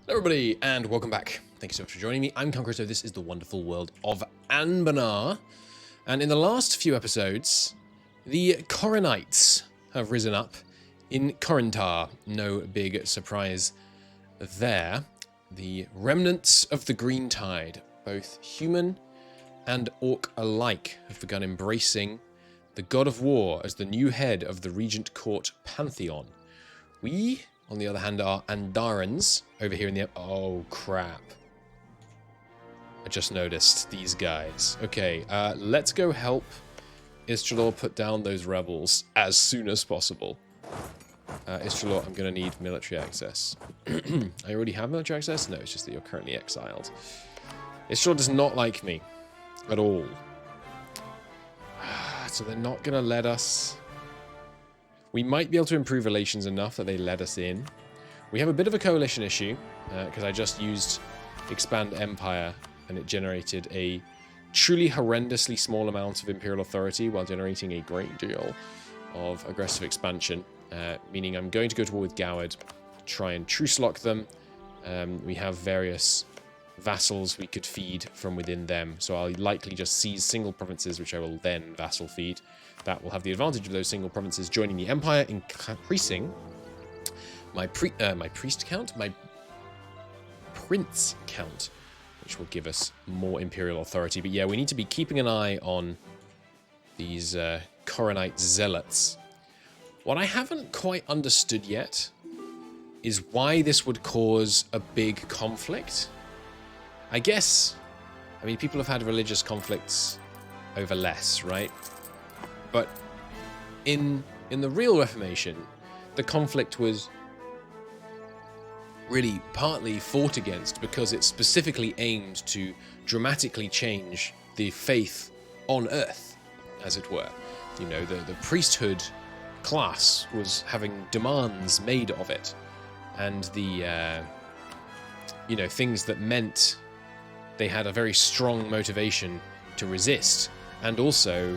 Hello everybody, and welcome back. Thank you so much for joining me. I'm Conqueror, so this is the wonderful world of Anbennar. And in the last few episodes, the Coronites have risen up in Corinthar. No big surprise there. The remnants of the Green Tide, both human and orc alike, have begun embracing the god of war as the new head of the Regent Court Pantheon. We, on the other hand, are Andarans over here in the... Oh, crap. I just noticed these guys. Okay, let's go help Istralor put down those rebels as soon as possible. Istralor, I'm going to need military access. I already have military access? No, it's just that you're currently exiled. Istralor does not like me at all. So they're not going to let us... We might be able to improve relations enough that they let us in. We have a bit of a coalition issue, because I just used Expand Empire, and it generated a truly horrendously small amount of Imperial authority while generating a great deal of aggressive expansion, meaning I'm going to go to war with Goward, try and truce lock them. We have various vassals we could feed from within them, so I'll likely just seize single provinces, which I will then vassal feed. That will have the advantage of those single provinces joining the empire, increasing my priest count, my prince count, which will give us more imperial authority. But yeah, we need to be keeping an eye on these Coronite zealots. What I haven't quite understood yet is why this would cause a big conflict. I guess, I mean, people have had religious conflicts over less, right? But in the real Reformation, the conflict was really partly fought against because it specifically aimed to dramatically change the faith on Earth, as it were. You know, the priesthood class was having demands made of it, and the, you know, things that meant they had a very strong motivation to resist, and also,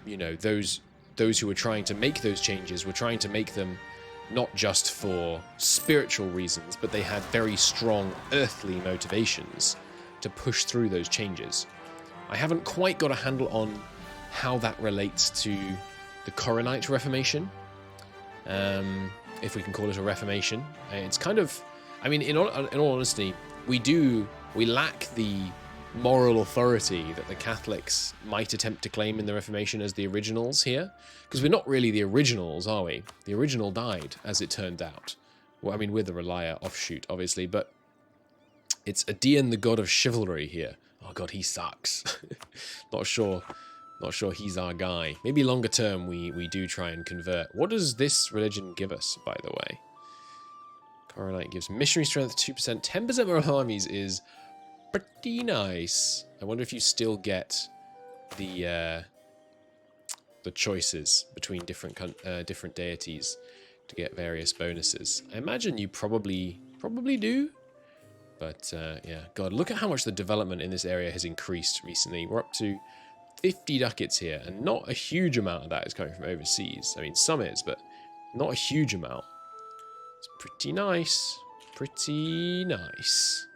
you know, those who were trying to make those changes were trying to make them not just for spiritual reasons, but they had very strong earthly motivations to push through those changes. I haven't quite got a handle on how that relates to the Coronite Reformation, if we can call it a Reformation. It's kind of, I mean, in all honesty, we lack the moral authority that the Catholics might attempt to claim in the Reformation as the originals here. Because we're not really the originals, are we? The original died, as it turned out. Well, I mean, we're the Relia offshoot, obviously, but it's Adian, the god of chivalry here. Oh god, he sucks. Not sure he's our guy. Maybe longer term we do try and convert. What does this religion give us, by the way? Coronite gives missionary strength 2%. 10% more armies is pretty nice. I wonder if you still get the choices between different deities to get various bonuses. I imagine you probably do. But yeah, God, look at how much the development in this area has increased recently. We're up to 50 ducats here, and not a huge amount of that is coming from overseas. I mean, some is, but not a huge amount. It's pretty nice. Pretty nice.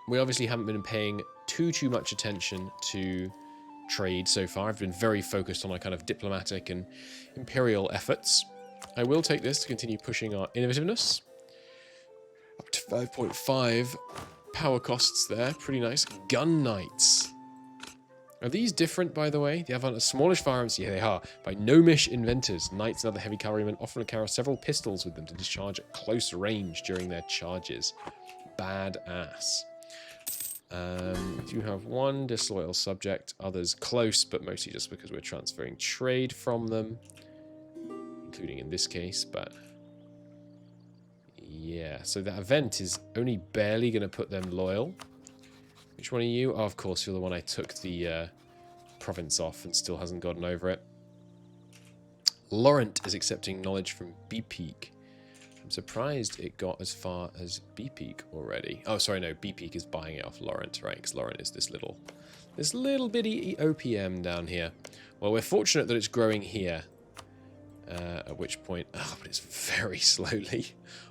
We obviously haven't been paying too much attention to trade so far. I've been very focused on our kind of diplomatic and imperial efforts. I will take this to continue pushing our innovativeness. Up to 5.5 power costs there. Pretty nice. Gun Knights. Are these different, by the way? They have a smallish firearms. Yeah, they are. By gnomish inventors, knights and other heavy cavalrymen often carry several pistols with them to discharge at close range during their charges. Badass. You have one disloyal subject, others close, but mostly just because we're transferring trade from them, including in this case. But yeah, so that event is only barely going to put them loyal. Which one are you? Oh, of course, you're the one I took the province off and still hasn't gotten over it. Laurent is accepting knowledge from B-Peak. I'm surprised it got as far as B-Peak already. Oh, sorry, no, B-Peak is buying it off Laurent, right? Because Laurent is this little bitty OPM down here. Well, we're fortunate that it's growing here. At which point, but it's very slowly.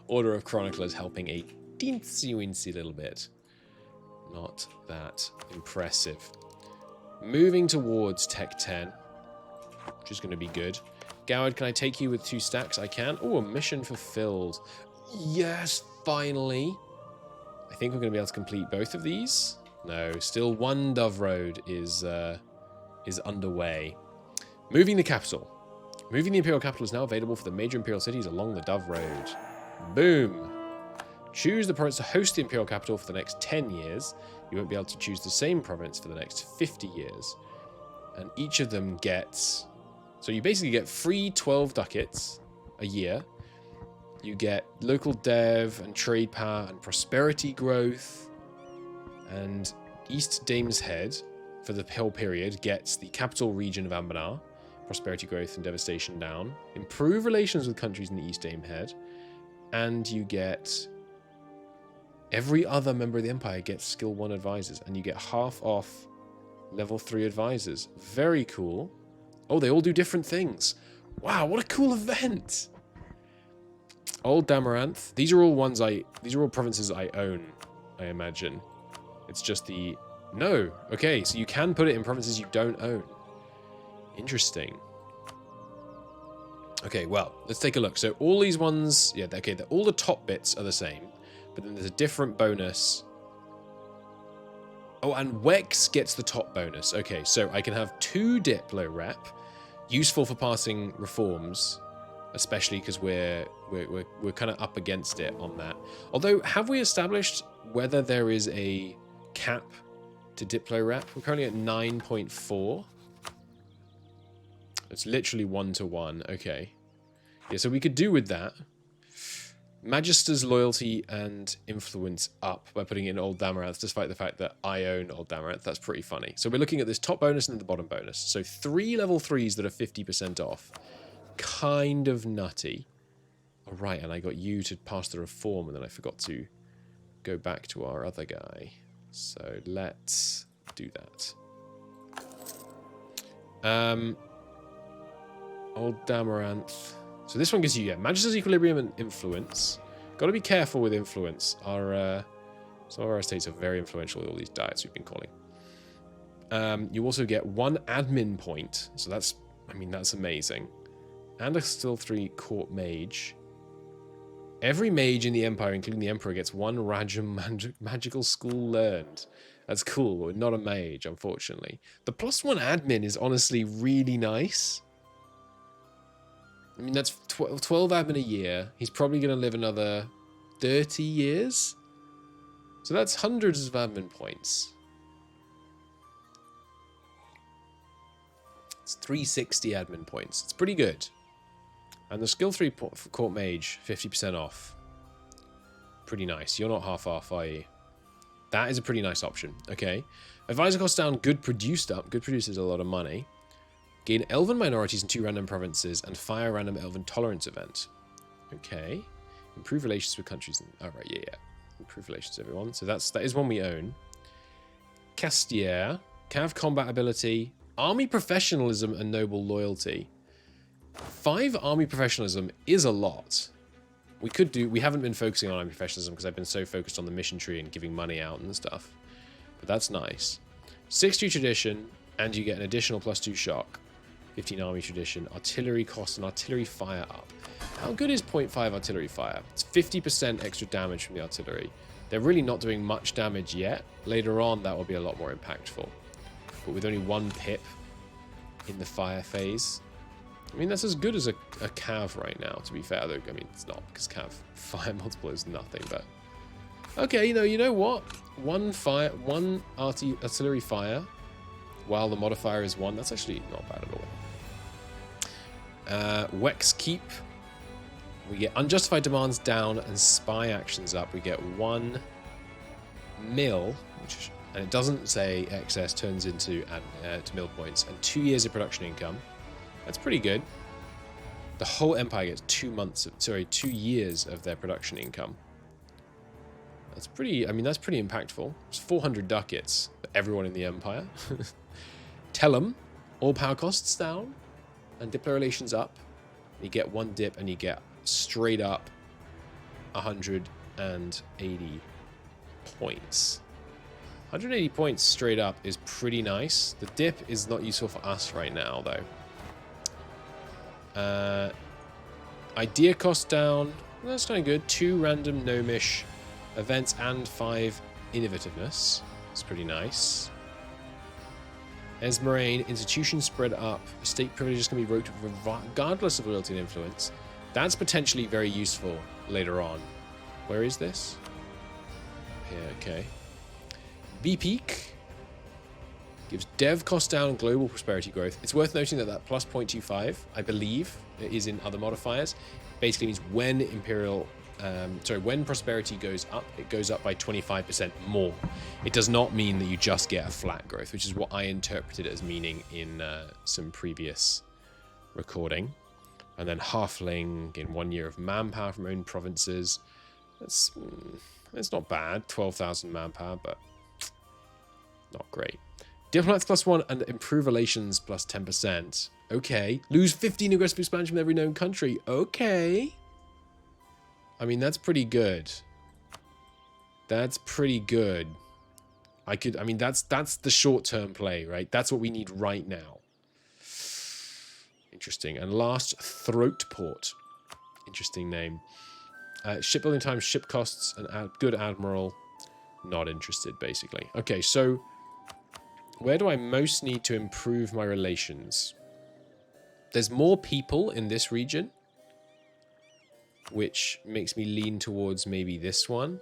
Order of Chroniclers helping a teensy-weensy little bit. Not that impressive. Moving towards Tech 10, which is going to be good. Goward, can I take you with 2 stacks? I can. Oh, a mission fulfilled. Yes, finally. I think we're going to be able to complete both of these. No, still 1 Dove Road is underway. Moving the capital. Moving the Imperial capital is now available for the major Imperial cities along the Dove Road. Boom. Choose the province to host the Imperial capital for the next 10 years. You won't be able to choose the same province for the next 50 years. And each of them gets... So you basically get free 12 ducats a year. You get local dev and trade power and prosperity growth. And East Dame's Head, for the whole period, gets the capital region of Anbennar. Prosperity growth and devastation down. Improve relations with countries in the East Dame Head. And you get... Every other member of the Empire gets skill 1 advisors. And you get half off level 3 advisors. Very cool. Oh, they all do different things. Wow, what a cool event. Old Damaranth. These are all provinces I own, I imagine. It's just the... No. Okay, so you can put it in provinces you don't own. Interesting. Okay, well, let's take a look. So all these ones... Yeah, okay, all the top bits are the same. But then there's a different bonus. Oh, and Wex gets the top bonus. Okay, so I can have 2 Diplo rep. Useful for passing reforms. Especially because we're kind of up against it on that. Although, have we established whether there is a cap to Diplo rep? We're currently at 9.4. It's literally 1-to-1. Okay. Yeah, so we could do with that. Magister's loyalty and influence up by putting in Old Damaranth, despite the fact that I own Old Damaranth. That's pretty funny. So we're looking at this top bonus and the bottom bonus. So 3 level 3s that are 50% off. Kind of nutty. All right, and I got you to pass the reform, and then I forgot to go back to our other guy. So let's do that. Old Damaranth. So this one gives you, yeah, Magister's Equilibrium and Influence. Got to be careful with influence. Some of our estates are very influential with all these diets we've been calling. You also get 1 admin point. So that's amazing. And a still 3 court mage. Every mage in the Empire, including the Emperor, gets 1 Rajam magical school learned. That's cool, but not a mage, unfortunately. The +1 admin is honestly really nice. I mean, that's 12 admin a year. He's probably going to live another 30 years. So that's hundreds of admin points. It's 360 admin points. It's pretty good. And the skill 3 court mage, 50% off. Pretty nice. You're not half off, are you? That is a pretty nice option. Okay. Advisor cost down, good produced up. Good produces a lot of money. Gain elven minorities in 2 random provinces and fire random elven tolerance event. Okay. Improve relations with countries. Alright, yeah. Improve relations with everyone. So that is one we own. Castier. Cav combat ability. Army professionalism and noble loyalty. 5 army professionalism is a lot. We haven't been focusing on army professionalism because I've been so focused on the mission tree and giving money out and stuff. But that's nice. 60 tradition, and you get an additional +2 shock. 15 army tradition, artillery cost, and artillery fire up. How good is 0.5 artillery fire? It's 50% extra damage from the artillery. They're really not doing much damage yet. Later on, that will be a lot more impactful. But with only 1 pip in the fire phase, I mean, that's as good as a cav right now, to be fair. Though, I mean, it's not, because cav fire multiple is nothing, but... Okay, you know what? 1 artillery fire, while the modifier is 1. That's actually not bad at all. Wex Keep. We get unjustified demands down and spy actions up. We get 1 mil, and it doesn't say excess turns into to mil points, and 2 years of production income. That's pretty good. The whole empire gets 2 years of their production income. That's pretty, I mean, that's pretty impactful. It's 400 ducats for everyone in the empire. Tell them, all power costs down, and diplo relations up. You get one dip and you get straight up 180 points. 180 points straight up is pretty nice. The dip is not useful for us right now, though. Idea cost down. That's kind of good. 2 random gnomish events and 5 innovativeness. It's pretty nice. Esmerane, institution spread up. State privileges can be revoked regardless of loyalty and influence. That's potentially very useful later on. Where is this? Here, okay. B-Peak gives dev cost down and global prosperity growth. It's worth noting that plus 0.25, I believe, is in other modifiers. Basically means when when prosperity goes up, it goes up by 25% more. It does not mean that you just get a flat growth, which is what I interpreted as meaning in some previous recording. And then halfling in 1 year of manpower from own provinces. That's not bad. 12,000 manpower, but not great. Diplomats +1 and improve relations +10%. Okay. Lose 15 aggressive expansion from every known country. Okay. I mean, that's pretty good. That's pretty good. I mean, that's the short-term play, right? That's what we need right now. Interesting. And last, Throatport. Interesting name. Shipbuilding time, ship costs, and good admiral. Not interested, basically. Okay, so where do I most need to improve my relations? There's more people in this region, which makes me lean towards maybe this one.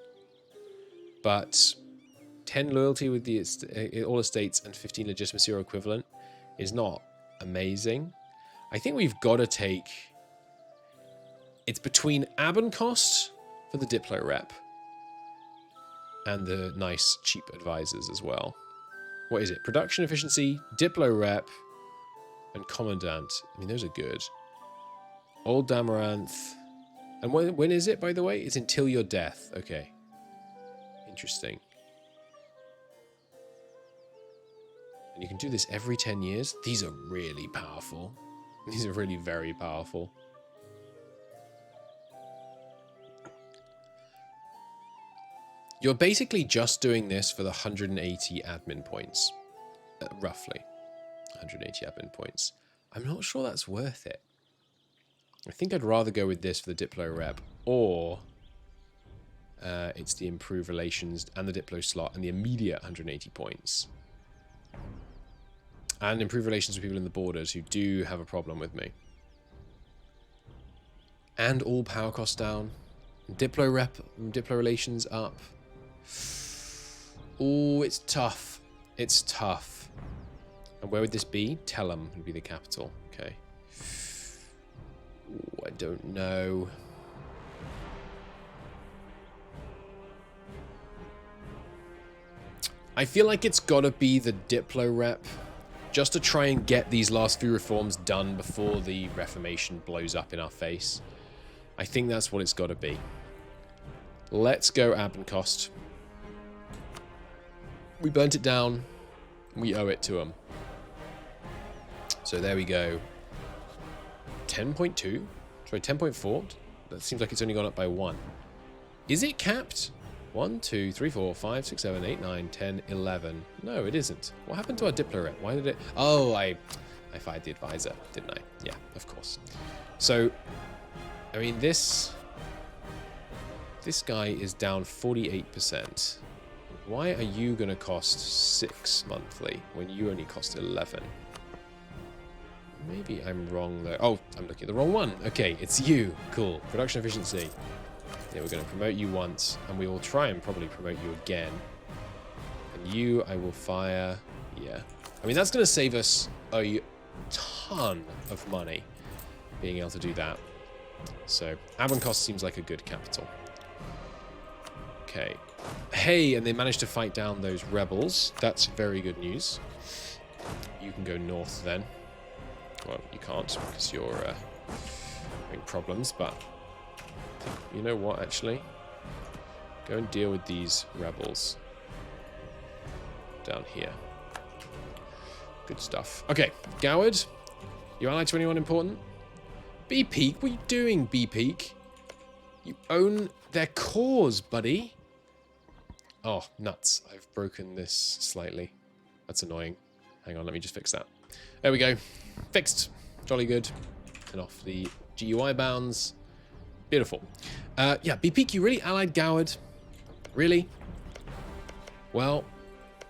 But 10 loyalty with the all estates and 15 legitimacy or equivalent is not amazing. I think we've got to take... It's between Anbennar for the Diplo rep and the nice cheap advisors as well. What is it? Production efficiency, Diplo rep, and Commandant. I mean, those are good. Old Damaranth. And when is it, by the way? It's until your death. Okay. Interesting. And you can do this every 10 years? These are really powerful. These are really very powerful. You're basically just doing this for the 180 admin points. Roughly. 180 admin points. I'm not sure that's worth it. I think I'd rather go with this for the Diplo rep. Or it's the improved relations and the Diplo slot and the immediate 180 points. And improve relations with people in the borders who do have a problem with me. And all power costs down. Diplo rep, Diplo relations up. Oh, it's tough. It's tough. And where would this be? Tellum would be the capital. Okay. Ooh, I don't know. I feel like it's got to be the Diplo rep. Just to try and get these last few reforms done before the Reformation blows up in our face. I think that's what it's got to be. Let's go Anbennar. We burnt it down. We owe it to them. So there we go. 10.2? Sorry, 10.4? That seems like it's only gone up by 1. Is it capped? 1, 2, 3, 4, 5, 6, 7, 8, 9, 10, 11. No, it isn't. What happened to our Diplo rep? Why did it... Oh, I fired the advisor, didn't I? Yeah, of course. So, I mean, this guy is down 48%. Why are you going to cost 6 monthly when you only cost 11? Maybe I'm wrong there. Oh, I'm looking at the wrong one. Okay, it's you. Cool. Production efficiency. Yeah, we're going to promote you once, and we will try and probably promote you again. And you, I will fire. Yeah. I mean, that's going to save us a ton of money, being able to do that. So, Anbennar seems like a good capital. Okay. Hey, and they managed to fight down those rebels. That's very good news. You can go north then. Well, you can't because you're having problems, but you know what, actually? Go and deal with these rebels down here. Good stuff. Okay, Goward, you allied to anyone important? B-Peak, what are you doing, B-Peak? You own their cause, buddy. Oh, nuts. I've broken this slightly. That's annoying. Hang on, let me just fix that. There we go. Fixed. Jolly good. And off the GUI bounds. Beautiful. Yeah, B-Peak, you really allied Goward? Really? Well,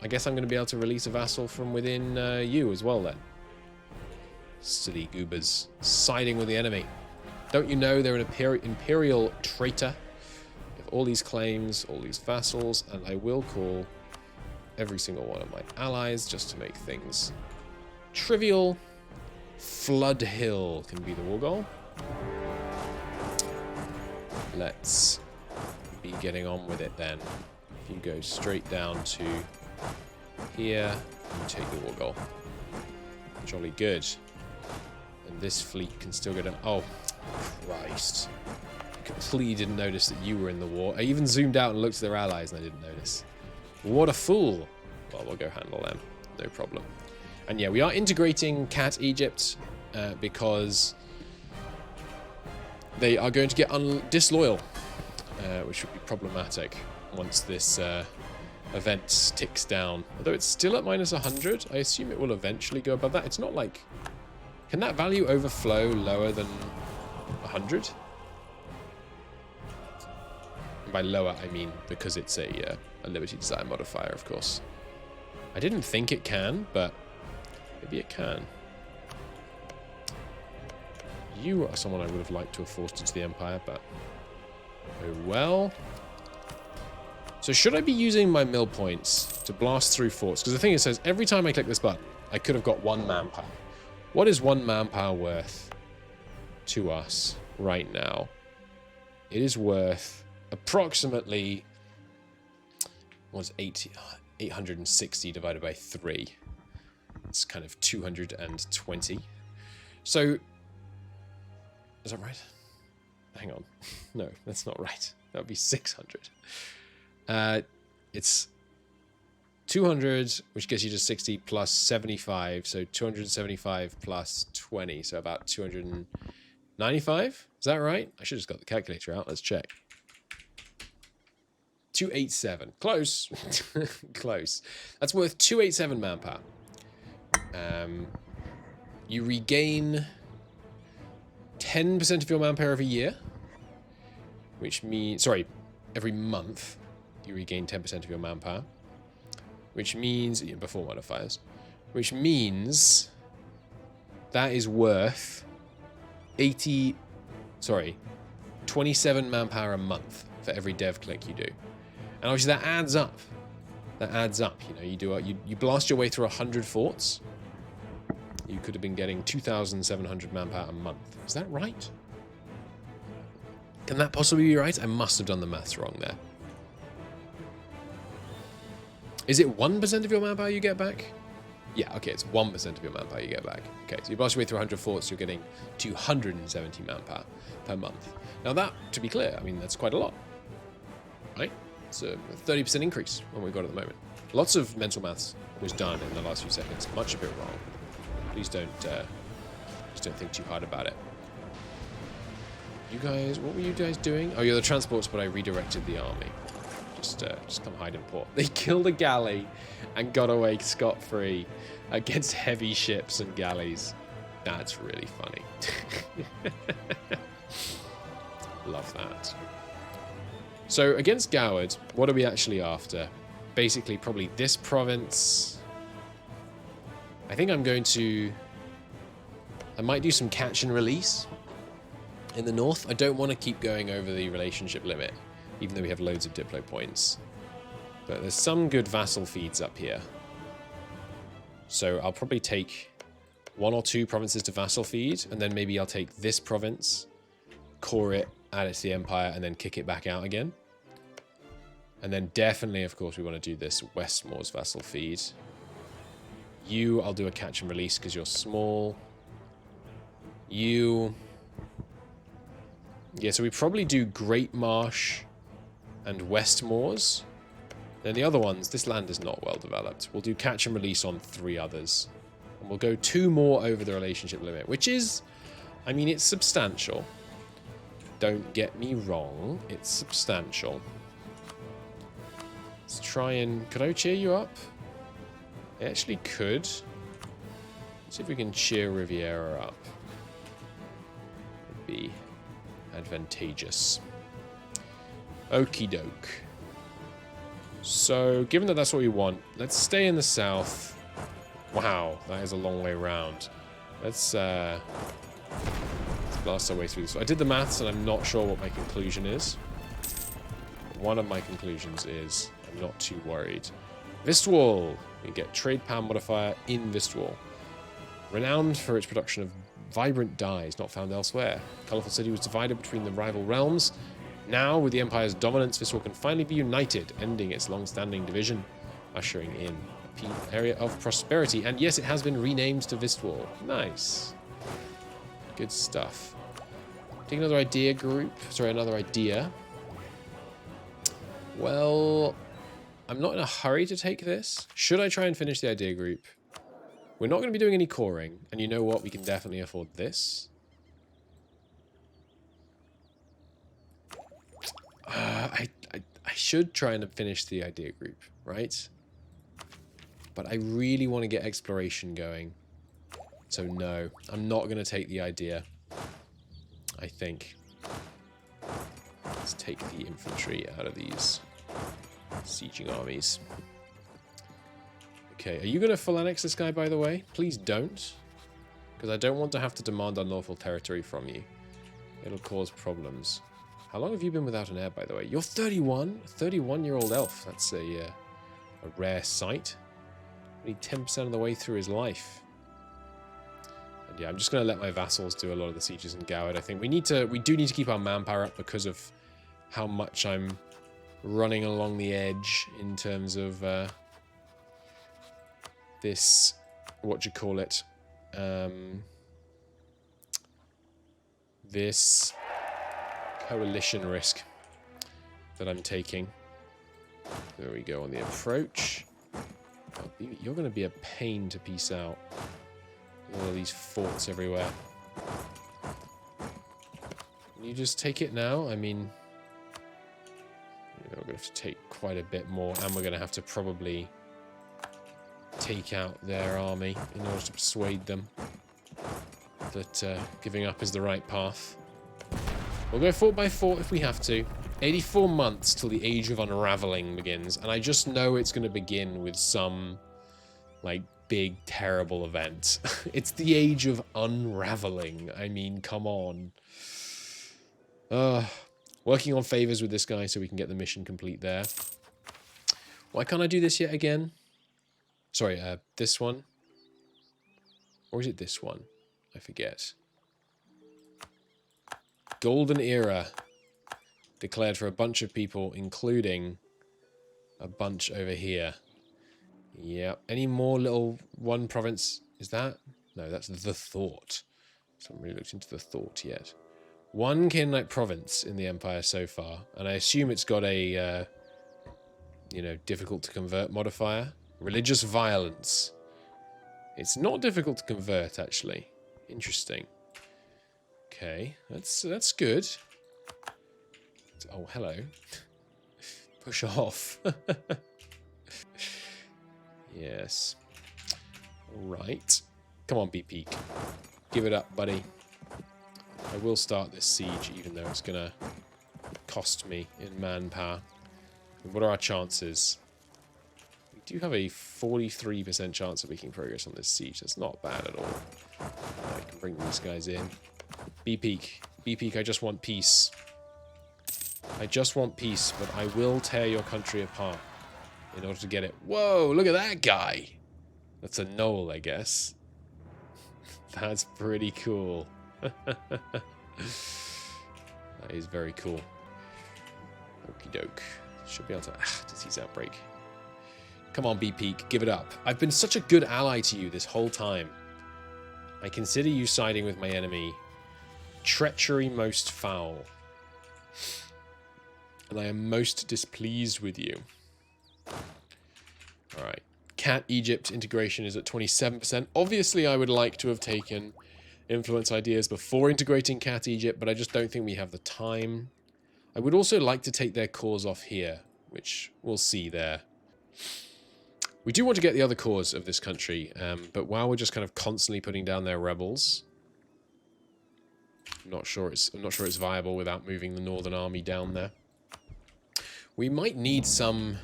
I guess I'm going to be able to release a vassal from within you as well then. Silly goobers. Siding with the enemy. Don't you know they're an imperial traitor? You have all these claims, all these vassals, and I will call every single one of my allies just to make things trivial. Flood Hill can be the war goal. Let's be getting on with it then. If you go straight down to here, you take the war goal. Jolly good. And this fleet can still go down. Oh, Christ. I completely didn't notice that you were in the war. I even zoomed out and looked at their allies and I didn't notice. What a fool. Well, we'll go handle them. No problem. And yeah, we are integrating Cat Egypt because they are going to get disloyal, which would be problematic once this event ticks down. Although it's still at minus 100, I assume it will eventually go above that. It's not like... Can that value overflow lower than 100? And by lower, I mean because it's a Liberty Desire modifier, of course. I didn't think it can, but maybe it can. You are someone I would have liked to have forced into the Empire, but oh well. So should I be using my mill points to blast through forts? Because the thing is, it says every time I click this button, I could have got 1 manpower. What is 1 manpower worth to us right now? It is worth approximately, what's 860 divided by 3. It's kind of 220. So, is that right? Hang on. No, that's not right. That would be 600. It's 200, which gets you to 60 plus 75. So 275 plus 20. So about 295. Is that right? I should have just got the calculator out. Let's check. 287. Close. Close. That's worth 287 manpower. You regain 10% of your manpower every year. Which means... Sorry, every month. You regain 10% of your manpower. Which means... Before modifiers. Which means... That is worth... 27 manpower a month for every dev click you do. And obviously that adds up. That adds up. You know, you blast your way through 100 forts. You could have been getting 2,700 manpower a month. Is that right? Can that possibly be right? I must have done the maths wrong there. Is it 1% of your manpower you get back? Yeah, okay, it's 1% of your manpower you get back. Okay, so you blast your way through 100 forts, you're getting 270 manpower per month. Now that, to be clear, I mean, that's quite a lot. Right? It's a 30% increase on what we've got at the moment. Lots of mental maths was done in the last few seconds. Much of it wrong. Please don't think too hard about it. You guys, what were you guys doing? Oh, you're the transports, but I redirected the army. Just come hide in port. They killed a galley and got away scot-free against heavy ships and galleys. That's really funny. Love that. So against Goward, what are we actually after? Basically, probably this province. I think I'm going to... I might do some catch and release in the north. I don't want to keep going over the relationship limit, even though we have loads of Diplo points. But there's some good vassal feeds up here. So I'll probably take 1 or 2 provinces to vassal feed, and then maybe I'll take this province, core it, add it to the empire, and then kick it back out again. And then definitely, of course, we want to do this Westmore's vassal feed. You, I'll do a catch and release because you're small. You... Yeah, so we probably do Great Marsh and Westmore's. Then the other ones, this land is not well developed. We'll do catch and release on 3 others. And we'll go 2 more over the relationship limit, which is I mean, it's substantial. Don't get me wrong. It's substantial. Let's try and... Could I cheer you up? I actually could. Let's see if we can cheer Riviera up. Would be advantageous. Okie doke. So, given that that's what we want, let's stay in the south. Wow, that is a long way round. Let's blast our way through this. I did the maths and I'm not sure what my conclusion is. One of my conclusions is I'm not too worried. Vistwall. We get trade power modifier in Vistwall. Renowned for its production of vibrant dyes not found elsewhere. Colorful city was divided between the rival realms. Now, with the Empire's dominance, Vistwall can finally be united, ending its long-standing division, ushering in an area of prosperity. And yes, it has been renamed to Vistwall. Nice. Good stuff. Take another idea group. Sorry, another idea. Well, I'm not in a hurry to take this. Should I try and finish the idea group? We're not going to be doing any coring. And you know what? We can definitely afford this. I should try and finish the idea group, right? But I really want to get exploration going. So no, I'm not going to take the idea. I think. Let's take the infantry out of these sieging armies. Okay, are you going to full annex this guy, by the way? Please don't. Because I don't want to have to demand unlawful territory from you. It'll cause problems. How long have you been without an heir, by the way? You're 31? A 31-year-old elf. That's a rare sight. Only 10% of the way through his life. And yeah, I'm just going to let my vassals do a lot of the sieges in Goward. I think we do need to keep our manpower up because of how much I'm running along the edge in terms of this, this coalition risk that I'm taking. There we go on the approach. Oh, you're going to be a pain to piece out. All of these forts everywhere. Can you just take it now? I mean, we're going to have to take quite a bit more, and we're going to have to probably take out their army in order to persuade them that giving up is the right path. We'll go fort by fort if we have to. 84 months till the Age of Unraveling begins, and I just know it's going to begin with some, like, big, terrible event. It's the Age of Unraveling. I mean, come on. Working on favors with this guy so we can get the mission complete there. Why can't I do this yet again? Sorry, this one? Or is it this one? I forget. Golden Era. Declared for a bunch of people, including a bunch over here. Yeah. Any more little one province? Is that? No, that's the Thought. So I haven't really looked into the Thought yet. One Canaanite province in the Empire so far, and I assume it's got a, you know, difficult to convert modifier. Religious violence. It's not difficult to convert, actually. Interesting. Okay, that's good. Oh, hello. Push off. Yes. Alright. Come on, B-Peak. Give it up, buddy. I will start this siege, even though it's going to cost me in manpower. What are our chances? We do have a 43% chance of making progress on this siege. That's not bad at all. I can bring these guys in. B-Peak. B-Peak, I just want peace. I just want peace, but I will tear your country apart in order to get it. Whoa, look at that guy. That's a knoll, I guess. That's pretty cool. That is very cool. Okie doke. Should be able to... disease outbreak. Come on, B-Peak. Give it up. I've been such a good ally to you this whole time. I consider you siding with my enemy. Treachery most foul. And I am most displeased with you. Alright. Cat Egypt integration is at 27%. Obviously, I would like to have taken influence ideas before integrating Cat Egypt, but I just don't think we have the time. I would also like to take their cores off here, which we'll see there. We do want to get the other cores of this country, but while we're just kind of constantly putting down their rebels, I'm not sure it's viable without moving the Northern Army down there. We might need some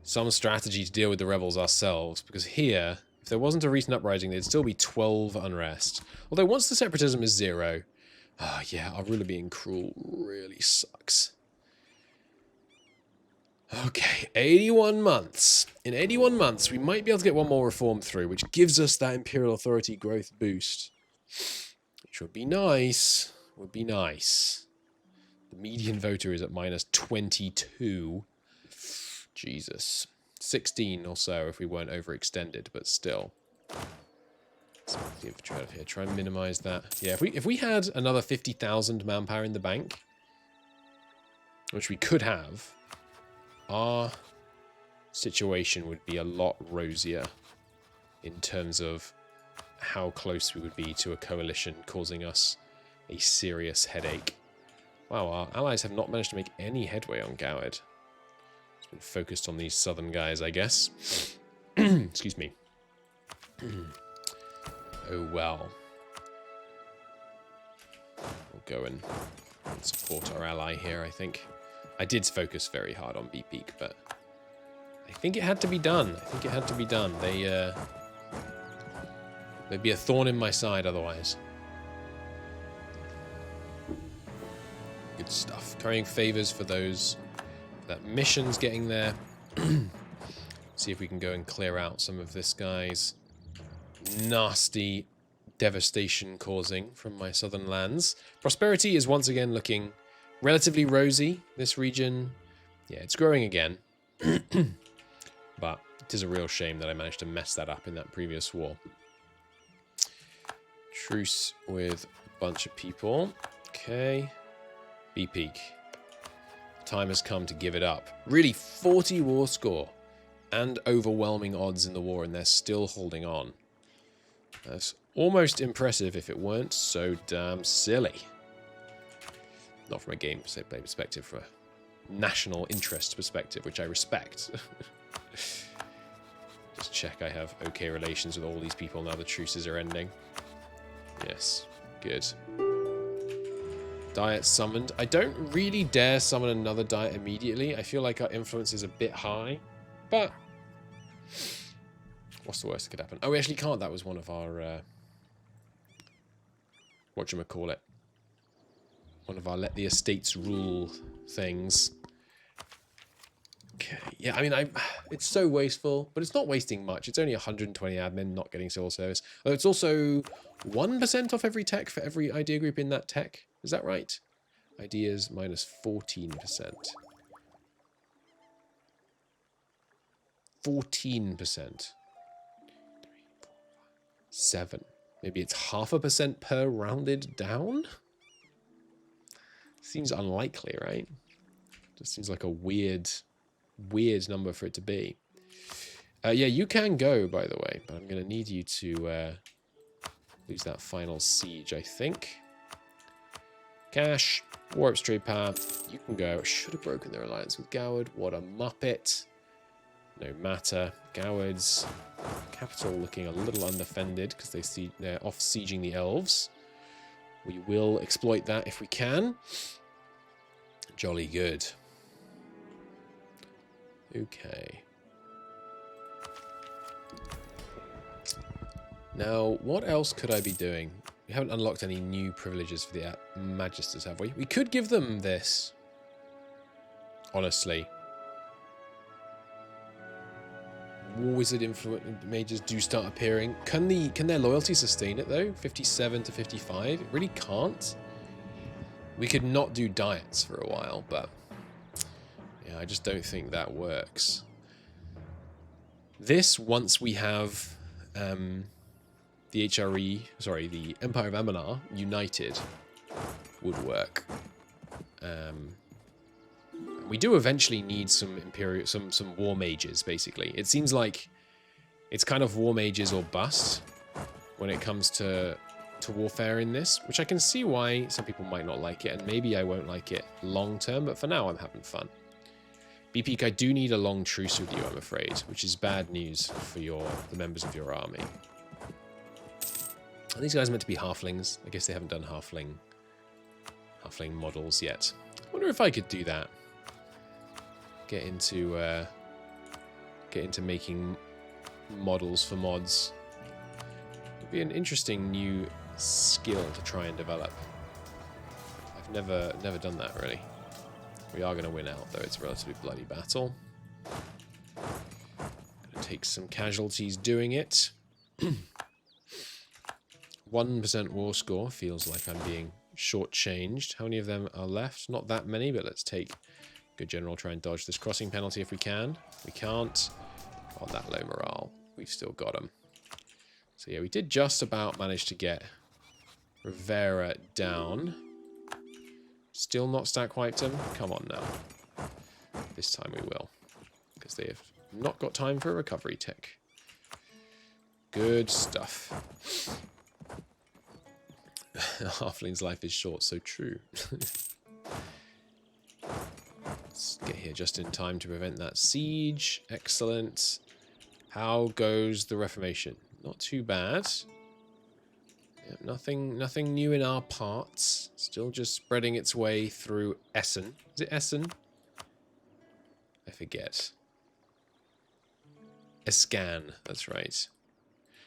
strategy to deal with the rebels ourselves, because here, if there wasn't a recent uprising, there'd still be 12 unrest. Although once the separatism is 0, yeah, our ruler being cruel really sucks. Okay, 81 months. In 81 months, we might be able to get one more reform through, which gives us that imperial authority growth boost. Which would be nice. Would be nice. The median voter is at minus 22. Jesus. 16 or so if we weren't overextended, but still. Let's get the infantry out of here. Try and minimize that. Yeah, if we had another 50,000 manpower in the bank, which we could have, our situation would be a lot rosier in terms of how close we would be to a coalition causing us a serious headache. Wow, our allies have not managed to make any headway on Goward. It's been focused on these southern guys, I guess. Excuse me. Oh well. We'll go and support our ally here, I think. I did focus very hard on B-Peak, but I think it had to be done. They'd be a thorn in my side otherwise. Good stuff. Carrying favors for those. That mission's getting there. See if we can go and clear out some of this guy's nasty devastation causing from my southern lands. Prosperity is once again looking relatively rosy. This region, yeah, it's growing again. But it is a real shame that I managed to mess that up in that previous war. Truce with a bunch of people. Okay. B-Peak. Time has come to give it up. Really, 40 war score and overwhelming odds in the war, and they're still holding on. That's almost impressive if it weren't so damn silly. Not from a gameplay perspective, from a national interest perspective, which I respect. Just check I have okay relations with all these people now the truces are ending. Yes, good. Diet summoned. I don't really dare summon another diet immediately. I feel like our influence is a bit high, but what's the worst that could happen? Oh, we actually can't. That was one of our whatchamacallit. One of our let the estates rule things. Okay, yeah, I mean, it's so wasteful, but it's not wasting much. It's only 120 admin not getting civil service. Although it's also 1% off every tech for every idea group in that tech. Is that right? Ideas minus 14%. 14%. 7. Maybe it's 0.5% per rounded down? Seems unlikely, right? Just seems like a weird number for it to be. Yeah, you can go, by the way, but I'm going to need you to lose that final siege, I think. Cash, War Ups Trade Power, you can go. Should have broken their alliance with Goward. What a muppet. No matter. Goward's capital looking a little undefended because they're off sieging the elves. We will exploit that if we can. Jolly good. Okay. Now, what else could I be doing? We haven't unlocked any new privileges for the Magisters, have we? We could give them this. Honestly. War Wizard influence mages do start appearing. Can their loyalty sustain it, though? 57 to 55? It really can't. We could not do diets for a while, but yeah, I just don't think that works. This, once we have the the Empire of Anbennar united, would work. We do eventually need some war mages, basically. It seems like it's kind of war mages or bust when it comes to to warfare in this, which I can see why some people might not like it, and maybe I won't like it long term, but for now I'm having fun. B-Peak, I do need a long truce with you, I'm afraid, which is bad news for the members of your army. Are these guys meant to be halflings? I guess they haven't done halfling models yet. I wonder if I could do that. Get into making models for mods. It'd be an interesting new skill to try and develop. I've never done that really. We are going to win out though. It's a relatively bloody battle. Gonna take some casualties doing it. 1% war score feels like I'm being shortchanged. How many of them are left? Not that many, but let's take good general. Try and dodge this crossing penalty if we can. We can't. On that low morale, we've still got them. So yeah, we did just about manage to get Rivera down. Still not stack wiped him? Come on now. This time we will. Because they have not got time for a recovery tick. Good stuff. Halfling's life is short, so true. Let's get here just in time to prevent that siege. Excellent. How goes the Reformation? Not too bad. Yep, nothing new in our parts. Still just spreading its way through Essen. Is it Essen? I forget. Escan, that's right.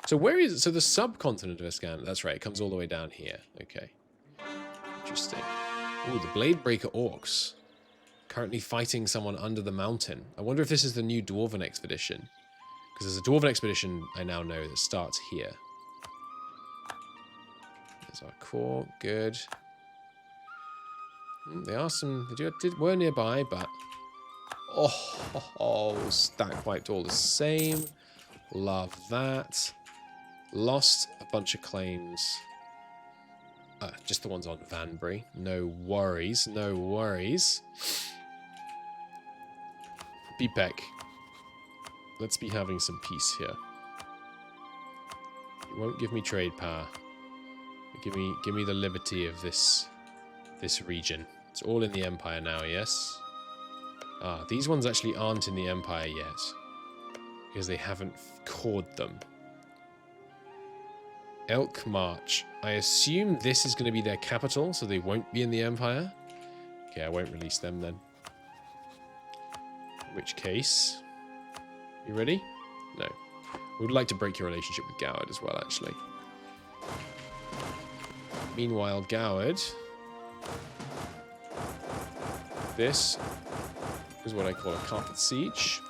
So where is it? So the subcontinent of Escan, that's right, it comes all the way down here. Okay. Interesting. Ooh, the Bladebreaker Orcs. Currently fighting someone under the mountain. I wonder if this is the new Dwarven expedition. Because there's a Dwarven expedition I now know that starts here. There's our core. Good. They are some... were nearby, but... Oh, stack wiped all the same. Love that. Lost a bunch of claims. Just the ones on Vanbury. No worries, no worries. BPEC. Let's be having some peace here. You won't give me trade power. Give me the liberty of this region. It's all in the Empire now, yes? Ah, these ones actually aren't in the Empire yet. Because they haven't cored them. Elk March. I assume this is going to be their capital, so they won't be in the Empire. Okay, I won't release them then. In which case... You ready? No. We would like to break your relationship with Goward as well, actually. Meanwhile, Goward... This is what I call a carpet siege.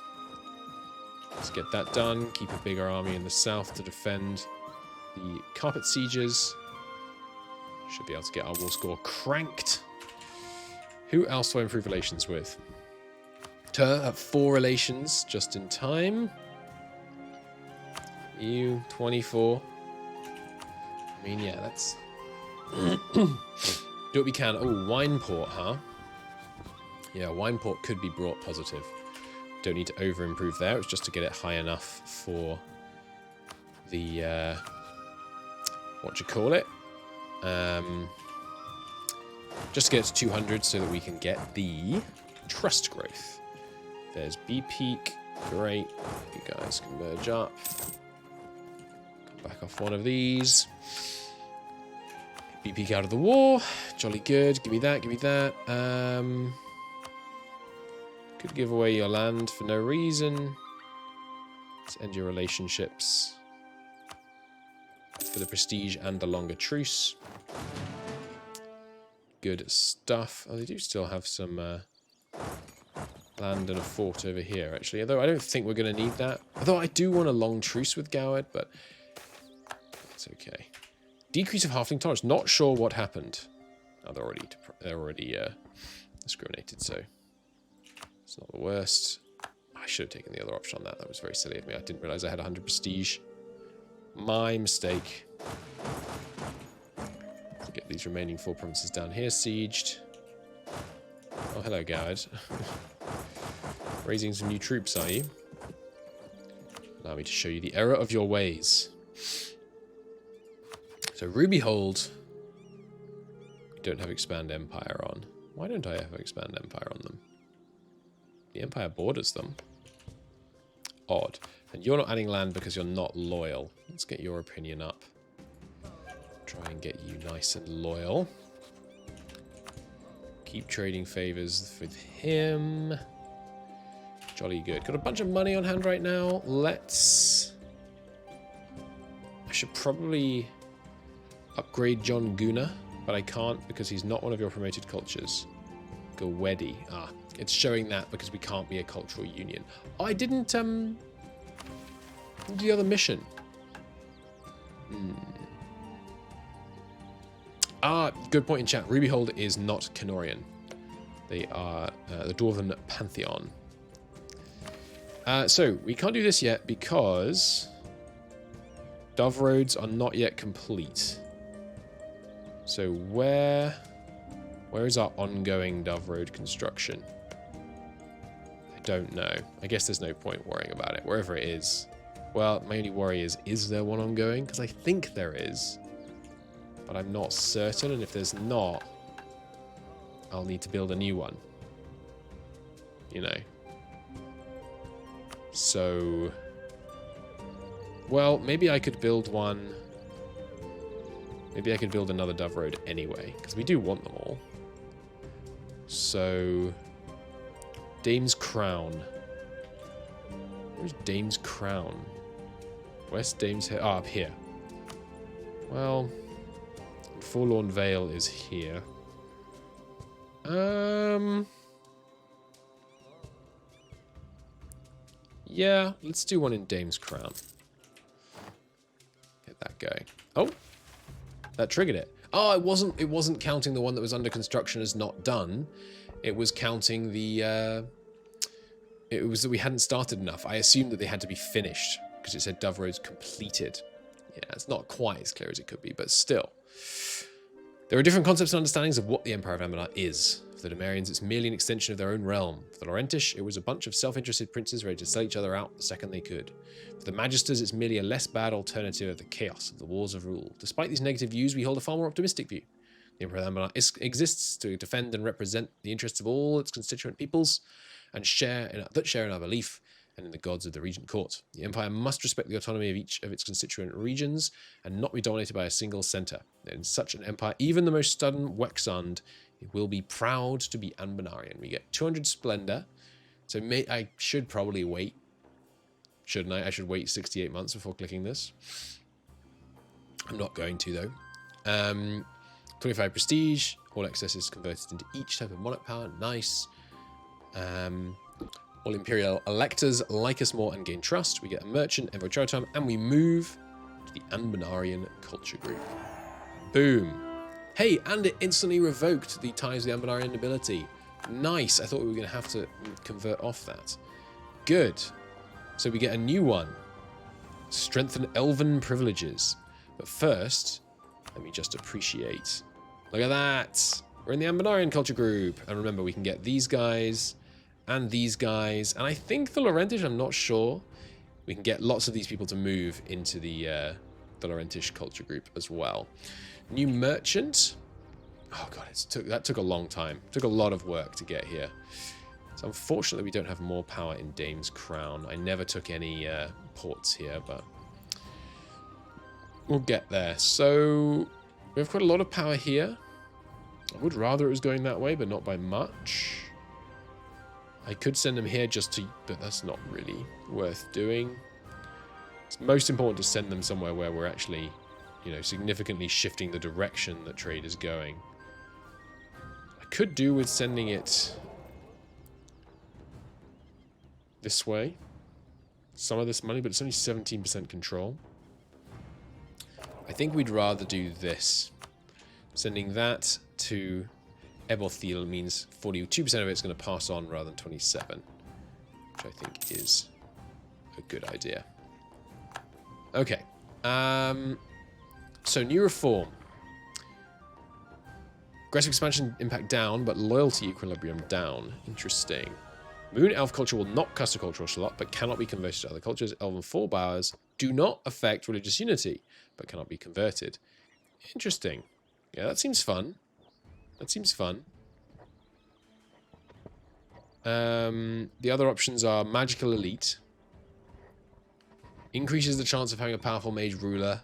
Let's get that done. Keep a bigger army in the south to defend the carpet sieges. Should be able to get our war score cranked. Who else do I improve relations with? Tur at 4 relations, just in time. EU, 24. I mean, yeah, that's... Do what we can. Oh, Wineport, huh? Yeah, Wineport could be brought positive. Don't need to over-improve there. It's just to get it high enough for the... what do you call it? Just to get it to 200 so that we can get the trust growth. There's B-Peak. Great. You guys can merge up. Come back off one of these. B-Peak out of the war. Jolly good. Give me that. Give me that. Could give away your land for no reason. Let's end your relationships. For the prestige and the longer truce. Good stuff. Oh, they do still have some land and a fort over here, actually. Although I don't think we're going to need that. Although I do want a long truce with Goward, but that's okay. Decrease of halfling tolerance. Not sure what happened. Oh, they're already discriminated, so it's not the worst. I should have taken the other option on that. That was very silly of me. I didn't realize I had 100 prestige. My mistake. Let's get these remaining 4 provinces down here sieged. Oh, hello, Goward. Raising some new troops, are you? Allow me to show you the error of your ways. So Ruby Hold, we don't have Expand Empire on. Why don't I have Expand Empire on them? The Empire borders them. Odd. And you're not adding land because you're not loyal. Let's get your opinion up. Try and get you nice and loyal. Keep trading favors with him. Jolly good. Got a bunch of money on hand right now. Let's... I should probably upgrade John Guna, but I can't because he's not one of your promoted cultures. Gowedi. Ah, it's showing that because we can't be a cultural union. Oh, I didn't do the other mission. Ah, good point in chat. Rubyhold is not Canorian. They are the Dwarven Pantheon. So, we can't do this yet because Dove Roads are not yet complete. So, where is our ongoing Dove Road construction? I don't know. I guess there's no point worrying about it. Wherever it is. Well, my only worry is there one ongoing? Because I think there is. But I'm not certain, and if there's not, I'll need to build a new one. You know. So... Well, maybe I could build one... Maybe I could build another Dove Road anyway, because we do want them all. So... Dame's Crown. Where's Dame's Crown? Where's Dame's Head? Ah, up here. Well... Forlorn Vale is here. Yeah, let's do one in Dame's Crown. Get that going. Oh, that triggered it. Oh, it wasn't counting the one that was under construction as not done. It was counting the it was that we hadn't started enough. I assumed that they had to be finished because it said Dove Roads completed. Yeah, it's not quite as clear as it could be, but still. There are different concepts and understandings of what the Empire of Anbennar is. For the Demarians, it's merely an extension of their own realm. For the Laurentish, it was a bunch of self-interested princes ready to sell each other out the second they could. For the Magisters, it's merely a less bad alternative of the chaos of the wars of rule. Despite these negative views, we hold a far more optimistic view. The Empire of Anbennar exists to defend and represent the interests of all its constituent peoples and share in our belief and in the gods of the Regent Court. The Empire must respect the autonomy of each of its constituent regions and not be dominated by a single centre. In such an empire, even the most stubborn Wexund will be proud to be Anbennarian. We get 200 Splendor, so I should probably wait. Shouldn't I? I should wait 68 months before clicking this. I'm not going to, though. 25 Prestige. All excess is converted into each type of monarch power. Nice. All Imperial electors like us more and gain trust. We get a merchant, envoy Charitam, and we move to the Anbennarian culture group. Boom. Hey, and it instantly revoked the ties of the Anbennarian nobility. Nice. I thought we were going to have to convert off that. Good. So we get a new one. Strengthen Elven privileges. But first, let me just appreciate. Look at that. We're in the Anbennarian culture group. And remember, we can get these guys and these guys. And I think the Laurentish, I'm not sure. We can get lots of these people to move into the Laurentish culture group as well. New merchant. Oh god, that took a long time. It took a lot of work to get here. So unfortunately we don't have more power in Dame's Crown. I never took any ports here, but we'll get there. So we have quite a lot of power here. I would rather it was going that way, but not by much. I could send them here just to, but that's not really worth doing. It's most important to send them somewhere where we're actually, you know, significantly shifting the direction that trade is going. I could do with sending it this way. Some of this money, but it's only 17% control. I think we'd rather do this. Sending that to Ebothil means 42% of it's going to pass on rather than 27, which I think is a good idea. Okay. So new reform. Aggressive expansion impact down, but loyalty equilibrium down. Interesting. Moon elf culture will not cast a cultural slot, but cannot be converted to other cultures. Elven forebowers do not affect religious unity, but cannot be converted. Interesting. Yeah, that seems fun. That seems fun. The other options are Magical Elite. Increases the chance of having a powerful mage ruler.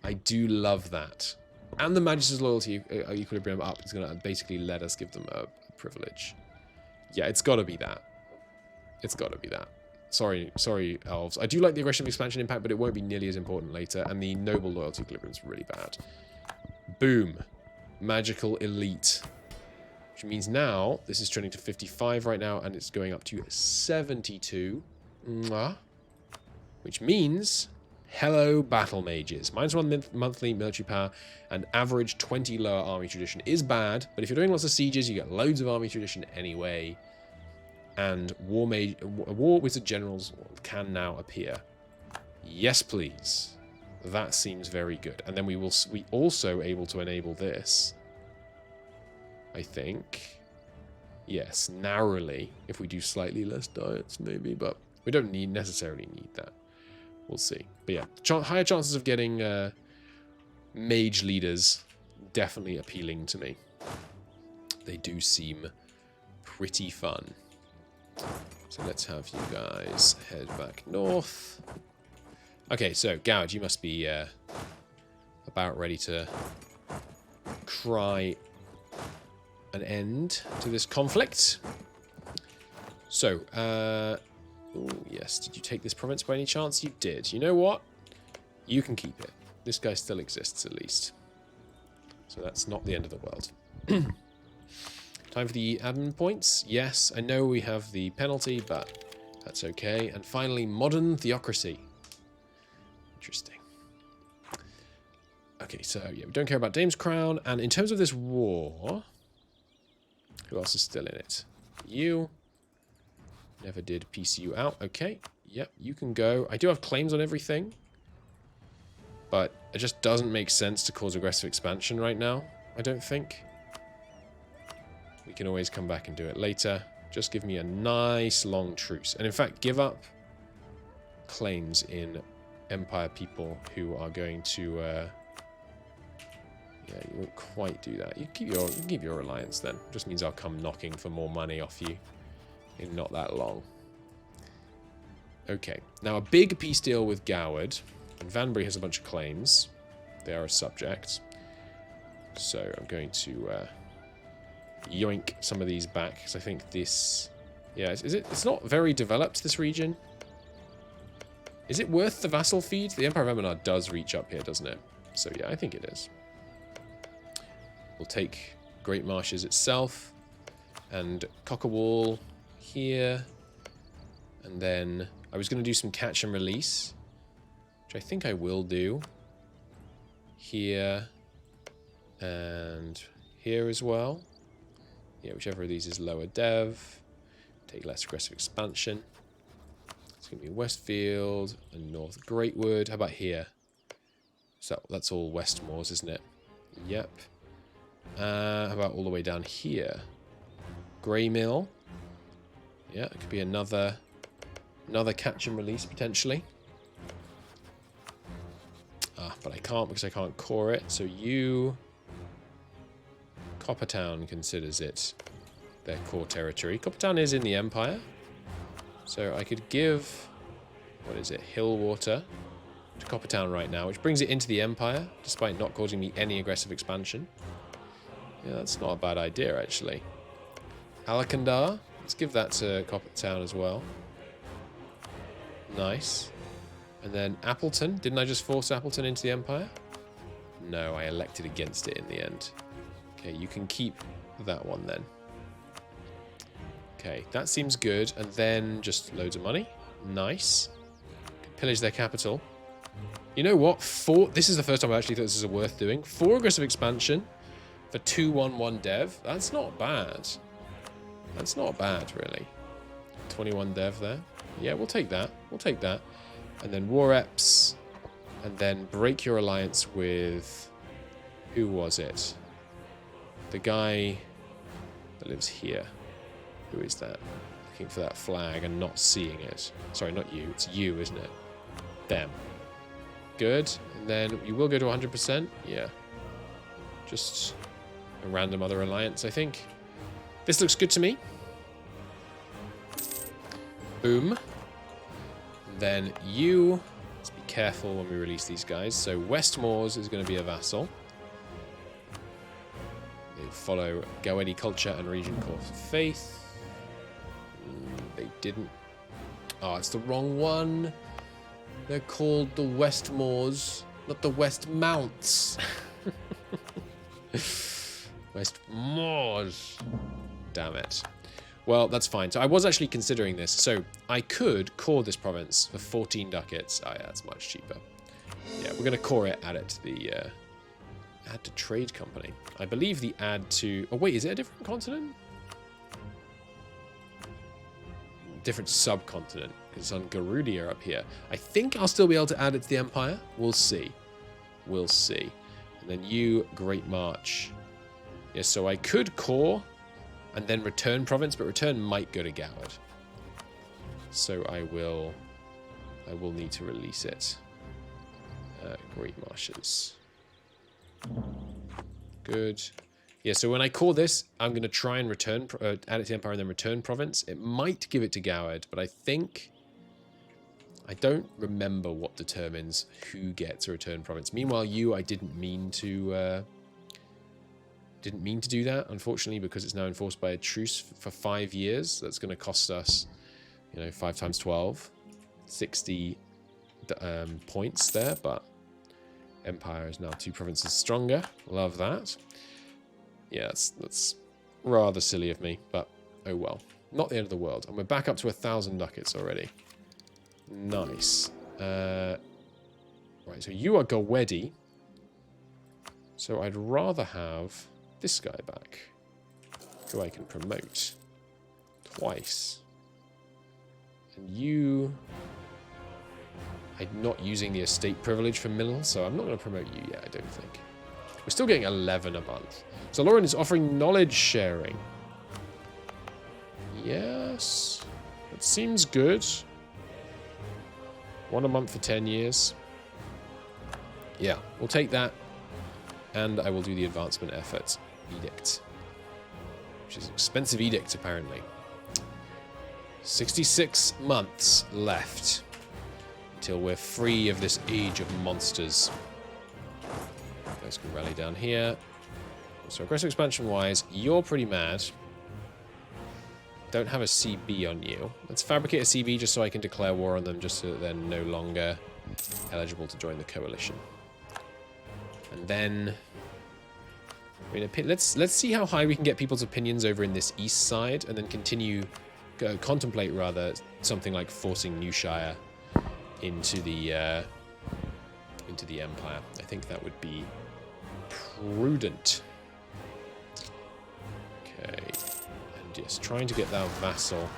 I do love that. And the Magus' loyalty equilibrium up is going to basically let us give them a privilege. Yeah, it's got to be that. It's got to be that. Sorry, elves. I do like the aggression expansion impact, but it won't be nearly as important later. And the noble loyalty equilibrium is really bad. Boom. Magical Elite. Which means now, this is trending to 55 right now, and it's going up to 72. Mwah. Which means, hello battle mages. -1 monthly military power and average 20 lower army tradition is bad, but if you're doing lots of sieges, you get loads of army tradition anyway. And war wizard generals can now appear. Yes, please. That seems very good. And then we also able to enable this. I think. Yes, narrowly. If we do slightly less diets, maybe, but we don't necessarily need that. We'll see. But yeah, higher chances of getting mage leaders, definitely appealing to me. They do seem pretty fun. So let's have you guys head back north. Okay, so Gowd, you must be about ready to cry an end to this conflict. So, oh yes, did you take this province by any chance? You did. You know what? You can keep it. This guy still exists, at least. So that's not the end of the world. Time for the admin points. Yes, I know we have the penalty, but that's okay. And finally, modern theocracy. Interesting. Okay, so yeah, we don't care about Dame's Crown. And in terms of this war, who else is still in it? You. Never did piece you out. Okay. Yep, you can go. I do have claims on everything. But it just doesn't make sense to cause aggressive expansion right now, I don't think. We can always come back and do it later. Just give me a nice long truce. And in fact, give up claims in Empire people who are going to... yeah, you won't quite do that. You can keep your alliance then. Just means I'll come knocking for more money off you in not that long. Okay, now a big peace deal with Goward. And Vanbury has a bunch of claims. They are a subject. So I'm going to yoink some of these back, because I think this... Yeah, it's not very developed, this region. Is it worth the vassal feed? The Empire of Anbennar does reach up here, doesn't it? So yeah, I think it is. We'll take Great Marshes itself. And Cockawall here. And then I was going to do some catch and release, which I think I will do. Here. And here as well. Yeah, whichever of these is lower dev. Take less aggressive expansion. It's going to be Westfield and North Greatwood. How about here? So that's all Westmoors, isn't it? Yep. How about all the way down here? Grey Mill. Yeah, it could be another catch and release potentially. But I can't because I can't core it. So you... Coppertown considers it their core territory. Coppertown is in the Empire. So I could give... What is it? Hillwater to Coppertown right now, which brings it into the Empire, despite not causing me any aggressive expansion. Yeah, that's not a bad idea, actually. Alakandar. Let's give that to Coppertown as well. Nice. And then Appleton. Didn't I just force Appleton into the Empire? No, I elected against it in the end. Okay, you can keep that one then. Okay, that seems good. And then just loads of money. Nice. Pillage their capital. You know what? This is the first time I actually thought this is worth doing. 4 aggressive expansion for 2-1-1 dev. That's not bad. That's not bad, really. 21 dev there. Yeah, we'll take that. We'll take that. And then War Eps. And then break your alliance with... Who was it? The guy that lives here. Who is that? Looking for that flag and not seeing it. Sorry, not you. It's you, isn't it? Them. Good. And then you will go to 100%? Yeah. Just a random other alliance, I think. This looks good to me. Boom. Then you... Let's be careful when we release these guys. So Westmoors is going to be a vassal. They follow Gawedi culture and region core faith. They didn't. Oh, it's the wrong one. They're called the Westmoors, not the Westmounts. Westmoors. Damn it. Well, that's fine. So I was actually considering this. So I could core this province for 14 ducats. Oh, yeah, that's much cheaper. Yeah, we're going to core it, add it to the... add to trade company. I believe the add to... Oh, wait, is it a different continent? Different subcontinent. It's on Garudia up here. I think I'll still be able to add it to the Empire. We'll see. We'll see. And then you, Great March. Yeah, so I could core and then return province, but return might go to Goward. So I will need to release it. Great Marshes. Good. Yeah, so when I core this, I'm going to try and return, add it to Empire and then return province. It might give it to Goward, but I think... I don't remember what determines who gets a return province. Meanwhile, I didn't mean to do that, unfortunately, because it's now enforced by a truce for 5 years. That's going to cost us, 5 times 12, 60 points there, but Empire is now 2 provinces stronger. Love that. Yeah, that's rather silly of me, but oh well. Not the end of the world. And we're back up to 1,000 ducats already. Nice. Right, so you are Gawedi. So I'd rather have this guy back, who I can promote twice. And you... I'm not using the estate privilege for Mill, so I'm not going to promote you yet, I don't think. We're still getting 11 a month. So Lauren is offering knowledge sharing. Yes. That seems good. 1 a month for 10 years. Yeah, we'll take that. And I will do the advancement efforts edict. Which is an expensive edict, apparently. 66 months left. Until we're free of this age of monsters. You guys can rally down here. So aggressive expansion-wise, you're pretty mad. Don't have a CB on you. Let's fabricate a CB just so I can declare war on them, just so that they're no longer eligible to join the coalition. And then... I mean, let's see how high we can get people's opinions over in this east side, and then contemplate rather something like forcing New Shire into the Empire. I think that would be prudent. Okay. And yes, trying to get that vassal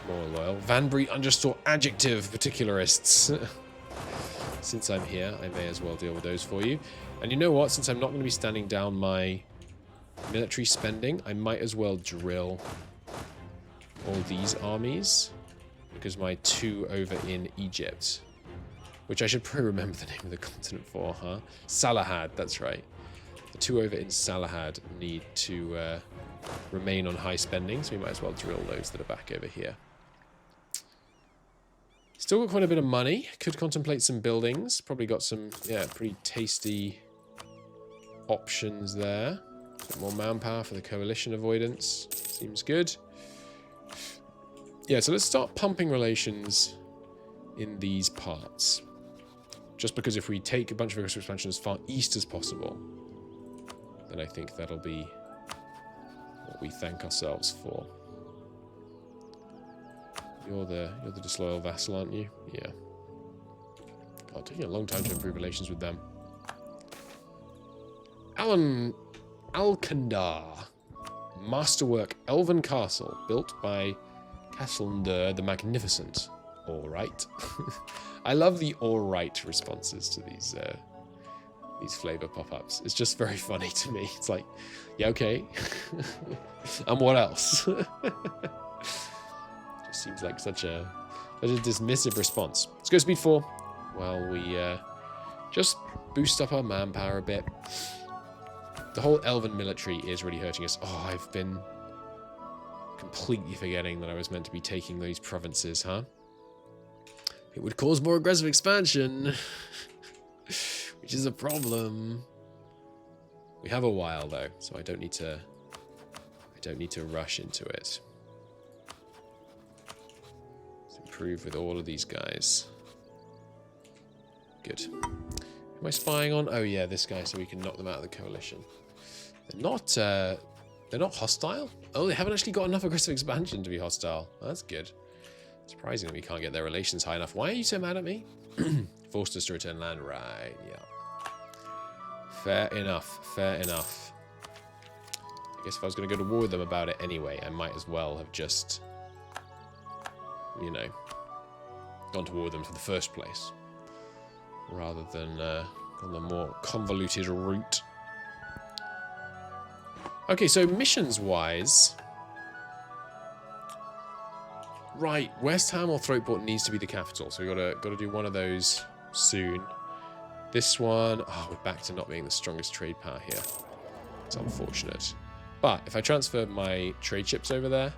more loyal. Vanbury understore adjective particularists. Since I'm here, I may as well deal with those for you. And you know what? Since I'm not going to be standing down my military spending, I might as well drill all these armies. Because my 2 over in Egypt, which I should probably remember the name of the continent for, huh? Salahad, that's right. The 2 over in Salahad need to remain on high spending, so we might as well drill those that are back over here. Still got quite a bit of money. Could contemplate some buildings. Probably got some, yeah, pretty tasty options there. A bit more manpower for the coalition avoidance. Seems good. Yeah, so let's start pumping relations in these parts. Just because if we take a bunch of aggressive expansion as far east as possible, then I think that'll be what we thank ourselves for. You're the disloyal vassal, aren't you? Yeah. God, taking a long time to improve relations with them. Alkandar. Masterwork Elven Castle, built by Castlender the Magnificent. Alright. I love the alright responses to these flavor pop-ups. It's just very funny to me. It's like, yeah, okay. And what else? Just seems like such a dismissive response. Let's go speed 4 while we just boost up our manpower a bit. The whole elven military is really hurting us. Oh, I've been completely forgetting that I was meant to be taking these provinces, huh? It would cause more aggressive expansion, which is a problem. We have a while though, so I don't need to rush into it. Let's improve with all of these guys. Good. Who am I spying on? Oh yeah, this guy, so we can knock them out of the coalition. They're not hostile? Oh, they haven't actually got enough aggressive expansion to be hostile. Oh, that's good. Surprising that we can't get their relations high enough. Why are you so mad at me? Forced us to return land. Right, yeah. Fair enough. Fair enough. I guess if I was going to go to war with them about it anyway, I might as well have just, you know, gone to war with them for the first place. Rather than on the more convoluted route. Okay, so missions-wise... Right, West Ham or Throatport needs to be the capital, so we've got to do one of those soon. This one... Oh, we're back to not being the strongest trade power here. It's unfortunate. But if I transfer my trade ships over there,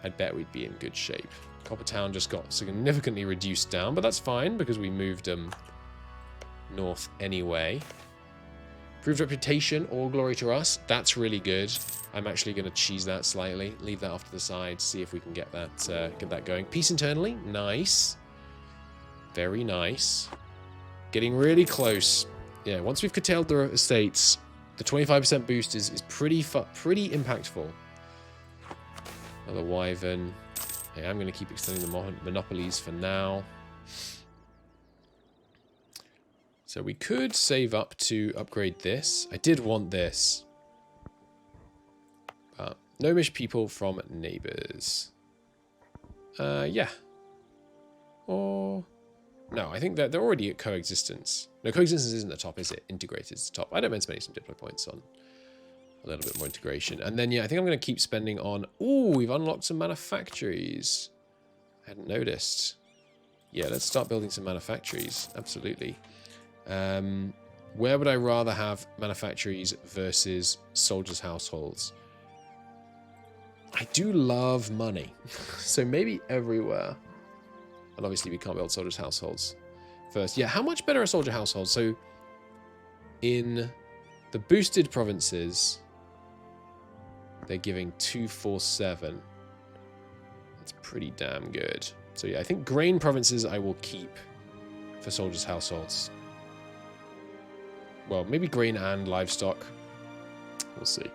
I'd bet we'd be in good shape. Coppertown just got significantly reduced down, but that's fine because we moved them north anyway. Improved reputation, all glory to us. That's really good. I'm actually going to cheese that slightly. Leave that off to the side. See if we can get that going. Peace internally. Nice. Very nice. Getting really close. Yeah, once we've curtailed the estates, the 25% boost is pretty impactful. Another wyvern. Yeah, I'm going to keep extending the monopolies for now. So we could save up to upgrade this. I did want this. But gnomish people from neighbors. Yeah. Or... No, I think that they're already at coexistence. No, coexistence isn't the top, is it? Integrated is the top. I don't mind spending some diplo points on a little bit more integration. And then, yeah, I think I'm going to keep spending on... Ooh, we've unlocked some manufactories. I hadn't noticed. Yeah, let's start building some manufactories. Absolutely. Where would I rather have manufactories versus soldiers' households? I do love money. So maybe everywhere. And obviously we can't build soldiers' households first. Yeah, how much better are soldier households? So in the boosted provinces, they're giving 247. That's pretty damn good. So yeah, I think grain provinces I will keep for soldiers' households. Well, maybe grain and livestock. We'll see.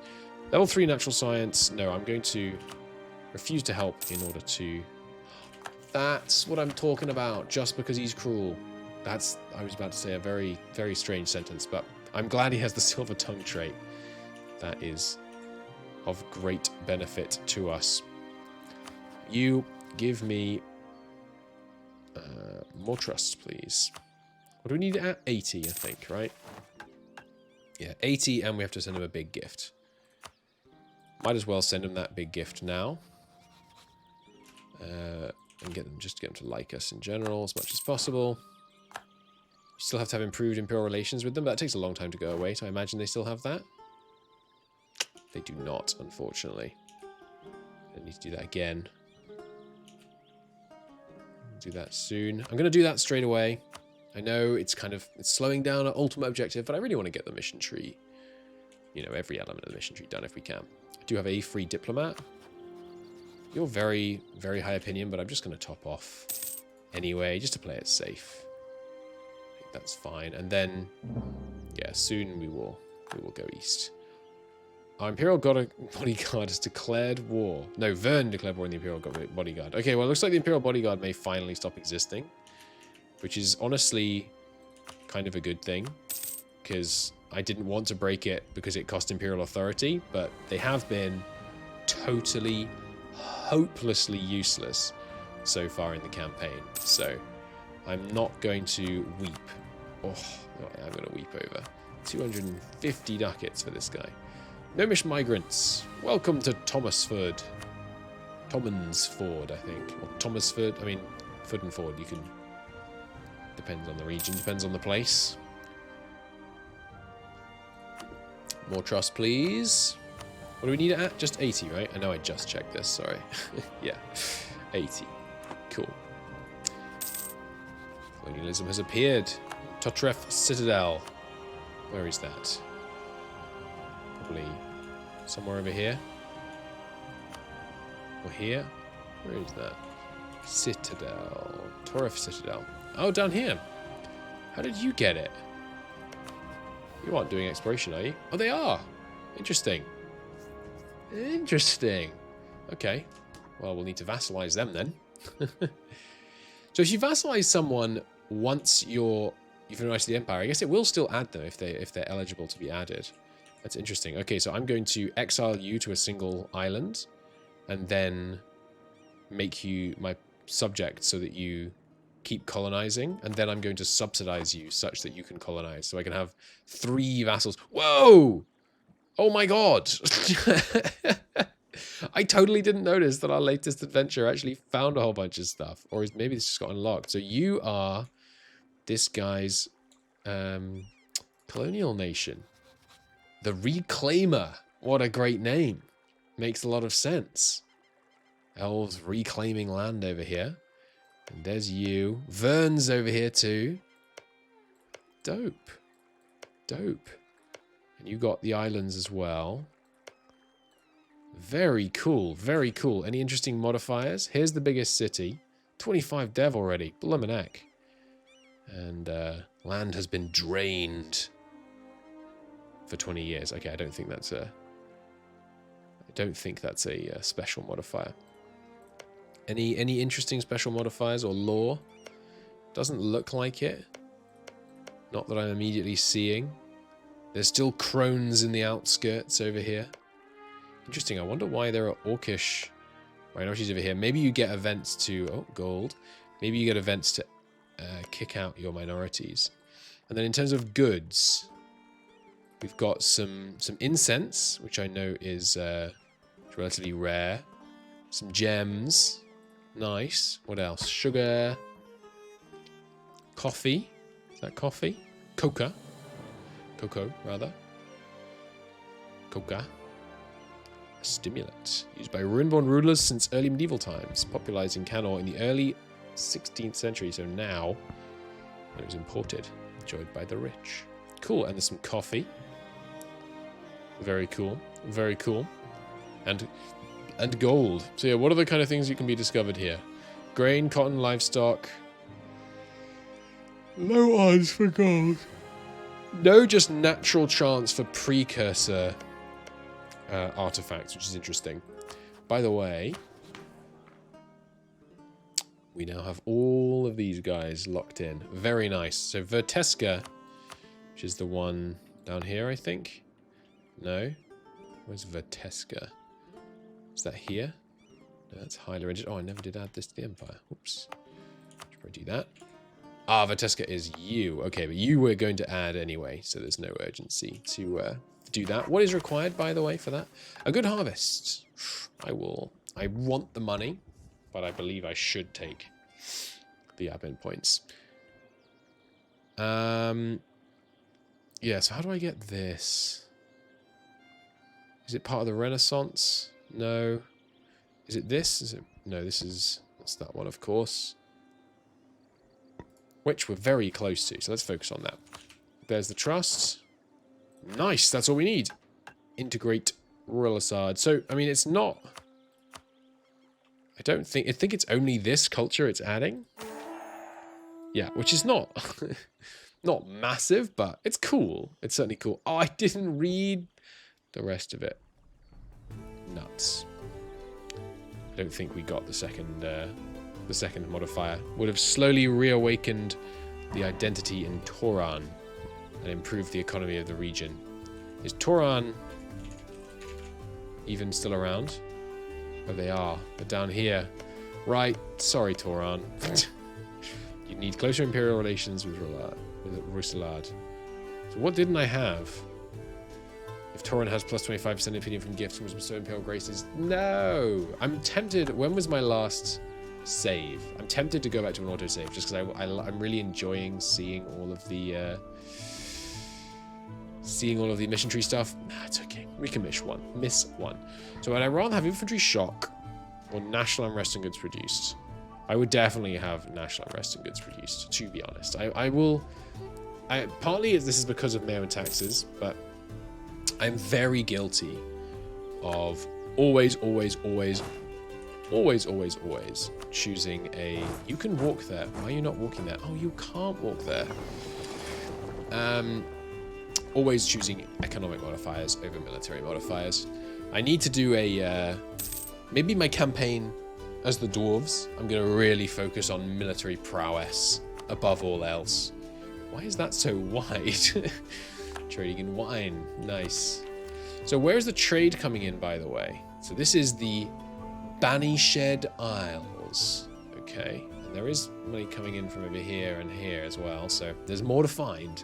Level 3 natural science. No, I'm going to refuse to help in order to... That's what I'm talking about, just because he's cruel. That's, I was about to say a very, very strange sentence, but I'm glad he has the silver tongue trait. That is of great benefit to us. You give me more trust, please. What do we need at 80, I think, right? Yeah, 80, and we have to send him a big gift. Might as well send him that big gift now. And get them to like us in general as much as possible. You still have to have improved imperial relations with them, but that takes a long time to go away, so I imagine they still have that. They do not, unfortunately. I need to do that again. Do that soon. I'm going to do that straight away. I know it's slowing down our ultimate objective, but I really want to get the mission tree, you know, every element of the mission tree done if we can. I do have a free diplomat. You're very, very high opinion, but I'm just going to top off anyway, just to play it safe. I think that's fine. And then, yeah, soon we will go east. Our Imperial Bodyguard has declared war. No, Vern declared war in the Imperial Bodyguard. Okay, well, it looks like the Imperial Bodyguard may finally stop existing, which is honestly kind of a good thing, because I didn't want to break it because it cost Imperial authority, but they have been totally, hopelessly useless so far in the campaign. So I'm not going to weep. Oh, I'm going to weep over 250 ducats for this guy. Gnomish migrants, welcome to Thomasford. Tomansford, I think. Or Thomasford, I mean, Ford and Ford, you can... Depends on the region, depends on the place. More trust, please. What do we need it at? Just 80, right? I know I just checked this, sorry. Yeah, 80. Cool. Colonialism has appeared. Totref Citadel. Where is that? Probably somewhere over here. Or here? Where is that? Citadel. Toref Citadel. Oh, down here. How did you get it? You aren't doing exploration, are you? Oh, they are. Interesting. Interesting. Okay. Well, we'll need to vassalize them then. So if you vassalize someone once you've united the empire, I guess it will still add them if they're eligible to be added. That's interesting. Okay, so I'm going to exile you to a single island and then make you my subject so that you keep colonizing, and then I'm going to subsidize you such that you can colonize. So I can have 3 vassals. Whoa! Oh my god! I totally didn't notice that our latest adventure actually found a whole bunch of stuff. Or maybe this just got unlocked. So you are this guy's colonial nation. The Reclaimer. What a great name. Makes a lot of sense. Elves reclaiming land over here. And there's you. Vern's over here too. Dope. Dope. And you got the islands as well. Very cool. Very cool. Any interesting modifiers? Here's the biggest city. 25 dev already. Blumenack. And land has been drained for 20 years. Okay, I don't think that's a special modifier. Any interesting special modifiers or lore? Doesn't look like it. Not that I'm immediately seeing. There's still crones in the outskirts over here. Interesting. I wonder why there are orcish minorities over here. Maybe you get events to... Oh, gold. Maybe you get events to kick out your minorities. And then in terms of goods, we've got some incense, which I know is relatively rare. Some gems. Nice. What else? Sugar. Coffee. Is that coffee? Coca. Cocoa, rather. Coca. A stimulant. Used by Runeborn rulers since early medieval times. Popularized in Canor in the early 16th century. So now it was imported. Enjoyed by the rich. Cool. And there's some coffee. Very cool. Very cool. And gold. So yeah, what are the kind of things you can be discovered here? Grain, cotton, livestock. Low odds for gold. No, just natural chance for precursor artifacts, which is interesting. By the way, we now have all of these guys locked in. Very nice. So Verteska, which is the one down here, I think. No? Where's Verteska? Is that here? No, that's highly rigid. Oh, I never did add this to the Empire. Oops. Should probably do that. Ah, Verteska is you. Okay, but you were going to add anyway, so there's no urgency to do that. What is required, by the way, for that? A good harvest. I want the money, but I believe I should take the admin points. Yeah, so how do I get this? Is it part of the Renaissance? No. Is it this? Is it? No, this is... That's that one, of course. Which we're very close to, so let's focus on that. There's the trust. Nice, that's all we need. Integrate Royal Assad. So, I mean, it's not... I think it's only this culture it's adding. Yeah, which is not... not massive, but it's cool. It's certainly cool. Oh, I didn't read the rest of it. Nuts. I don't think we got the second modifier. Would have slowly reawakened the identity in Toran and improved the economy of the region. Is Toran even still around? Oh, they are. But down here. Right. Sorry, Toran. You need closer imperial relations with Rusillard. So what didn't I have? If Toran has plus 25% opinion from gifts and was bestowed imperial graces. No! I'm tempted. When was my last save? I'm tempted to go back to an autosave just because I'm really enjoying seeing all of the seeing all of the mission tree stuff. Nah, it's okay. We can miss one. So would I rather have infantry shock or national unrest and goods produced? I would definitely have national unrest and goods produced, to be honest. Partly this is because of mayor and taxes, but I'm very guilty of always choosing a... You can walk there. Why are you not walking there? Oh, you can't walk there. Always choosing economic modifiers over military modifiers. I need to do a... maybe my campaign as the dwarves, I'm going to really focus on military prowess above all else. Why is that so wide? Trading in wine. Nice. So where's the trade coming in, by the way? So this is the Banished Isles. Okay. And there is money coming in from over here and here as well. So there's more to find.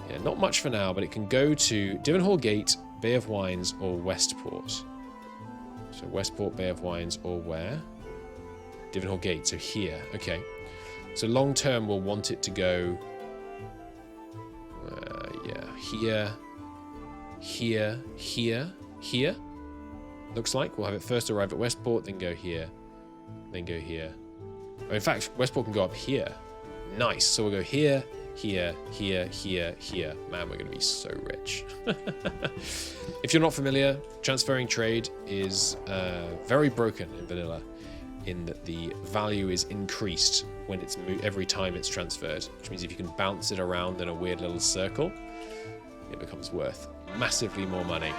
Yeah, not much for now, but it can go to Divenhall Gate, Bay of Wines, or Westport. So Westport, Bay of Wines, or where? Divenhall Gate, so here. Okay. So long term, we'll want it to go... yeah, here. Looks like we'll have it first arrive at Westport, then go here, then go here. Oh, in fact, Westport can go up here. Nice. So we'll go here, here. Man, we're going to be so rich. If you're not familiar, transferring trade is very broken in vanilla, in that the value is increased when it's every time it's transferred, which means if you can bounce it around in a weird little circle, it becomes worth massively more money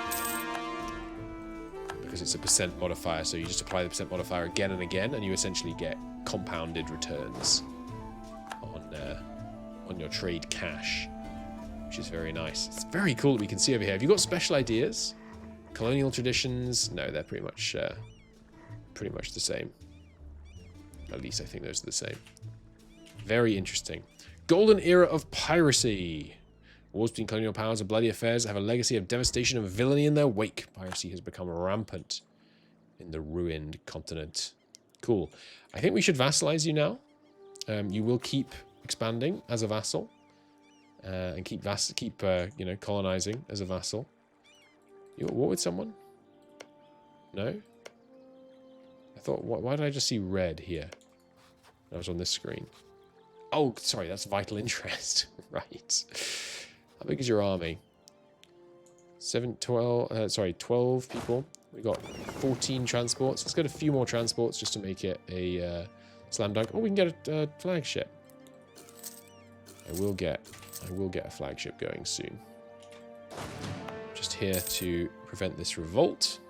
because it's a percent modifier. So you just apply the percent modifier again and again, and you essentially get compounded returns on your trade cash, which is very nice. It's very cool that we can see over here. Have you got special ideas? Colonial traditions? No, they're pretty much the same. At least I think those are the same. Very interesting. Golden era of piracy. Wars between colonial powers and bloody affairs have a legacy of devastation and villainy in their wake. Piracy has become rampant in the ruined continent. Cool. I think we should vassalize you now. You will keep expanding as a vassal, and keep colonizing as a vassal. You want war with someone? No. I thought, why did I just see red here? I was on this screen. Oh, sorry, that's vital interest. Right. How big is your army? 12 people. We got 14 transports. Let's get a few more transports just to make it a slam dunk. Oh, we can get a flagship. I will get a flagship going soon. Just here to prevent this revolt.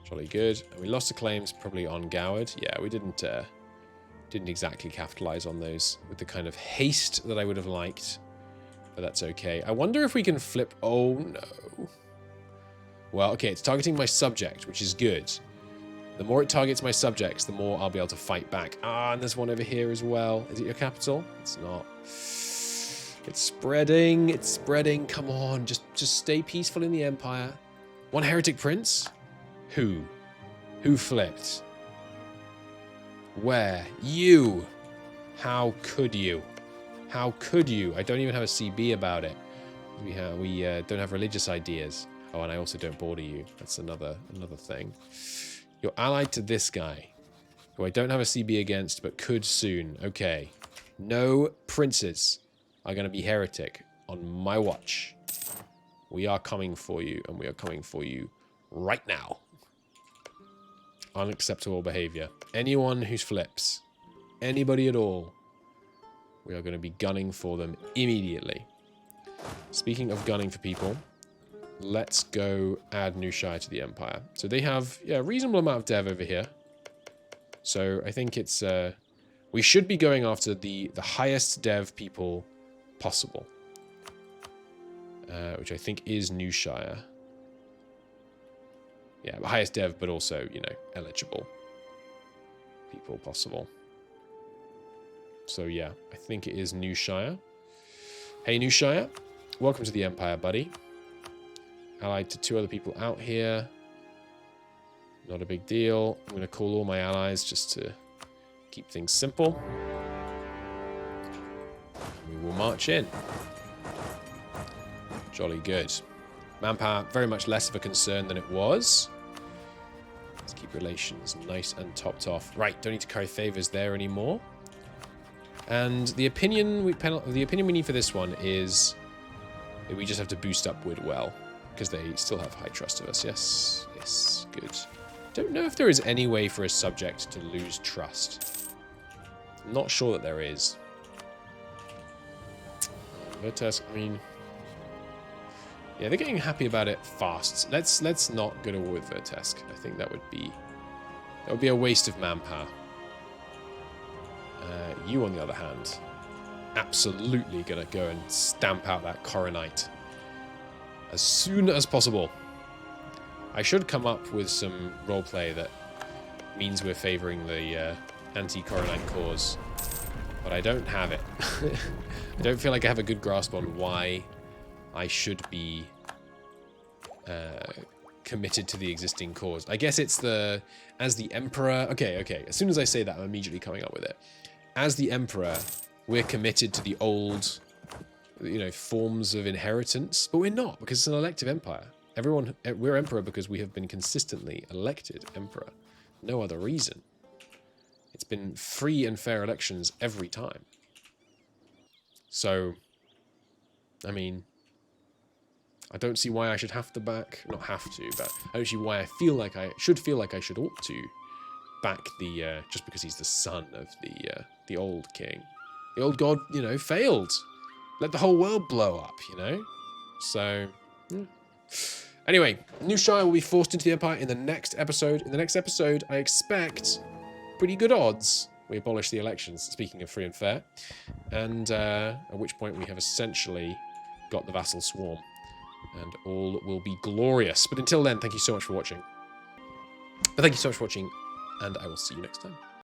Jolly good. And we lost the claims probably on Goward. Yeah, we didn't exactly capitalize on those with the kind of haste that I would have liked. But that's okay. I wonder if we can flip... Oh, no. Well, okay, it's targeting my subject, which is good. The more it targets my subjects, the more I'll be able to fight back. Ah, and there's one over here as well. Is it your capital? It's not. It's spreading. It's spreading. Come on. Just stay peaceful in the Empire. One heretic prince? Who? Who flipped? Where? You! How could you? How could you? I don't even have a CB about it. We don't have religious ideas. Oh, and I also don't border you. That's another thing. You're allied to this guy, who I don't have a CB against, but could soon. Okay. No princes are going to be heretic on my watch. We are coming for you, and we are coming for you right now. Unacceptable behavior. Anyone who flips, anybody at all, we are going to be gunning for them immediately. Speaking of gunning for people, let's go add New Shire to the Empire. So they have a reasonable amount of dev over here. So I think it's... we should be going after the highest dev people possible. Which I think is New Shire. Yeah, the highest dev, but also, eligible people possible. So yeah, I think it is New Shire. Hey, New Shire. Welcome to the Empire, buddy. Allied to 2 other people out here. Not a big deal. I'm going to call all my allies just to keep things simple. We will march in. Jolly good. Manpower, very much less of a concern than it was. Let's keep relations nice and topped off. Right, don't need to carry favors there anymore. And the opinion we need for this one is that we just have to boost up Widwell, because they still have high trust of us. Yes, yes, good. Don't know if there is any way for a subject to lose trust. I'm not sure that there is. Vertesk, I mean, yeah, they're getting happy about it fast. Let's not go to war with Vertesk. I think that would be a waste of manpower. You, on the other hand, absolutely gonna go and stamp out that Coronite as soon as possible. I should come up with some roleplay that means we're favoring the anti-Coronite cause, but I don't have it. I don't feel like I have a good grasp on why I should be committed to the existing cause. I guess it's as the Emperor... Okay. As soon as I say that, I'm immediately coming up with it. As the Emperor, we're committed to the old, forms of inheritance, but we're not, because it's an elective empire. We're Emperor because we have been consistently elected Emperor. No other reason. It's been free and fair elections every time. So, I mean, I don't see why I should have to back, not have to, but I don't see why I should ought to back the, just because he's the son of the old king. The old god, failed. Let the whole world blow up, So, yeah. Anyway, New Shire will be forced into the Empire in the next episode. In the next episode, I expect pretty good odds we abolish the elections, speaking of free and fair, and at which point we have essentially got the vassal swarm, and all will be glorious. But until then, thank you so much for watching. And I will see you next time.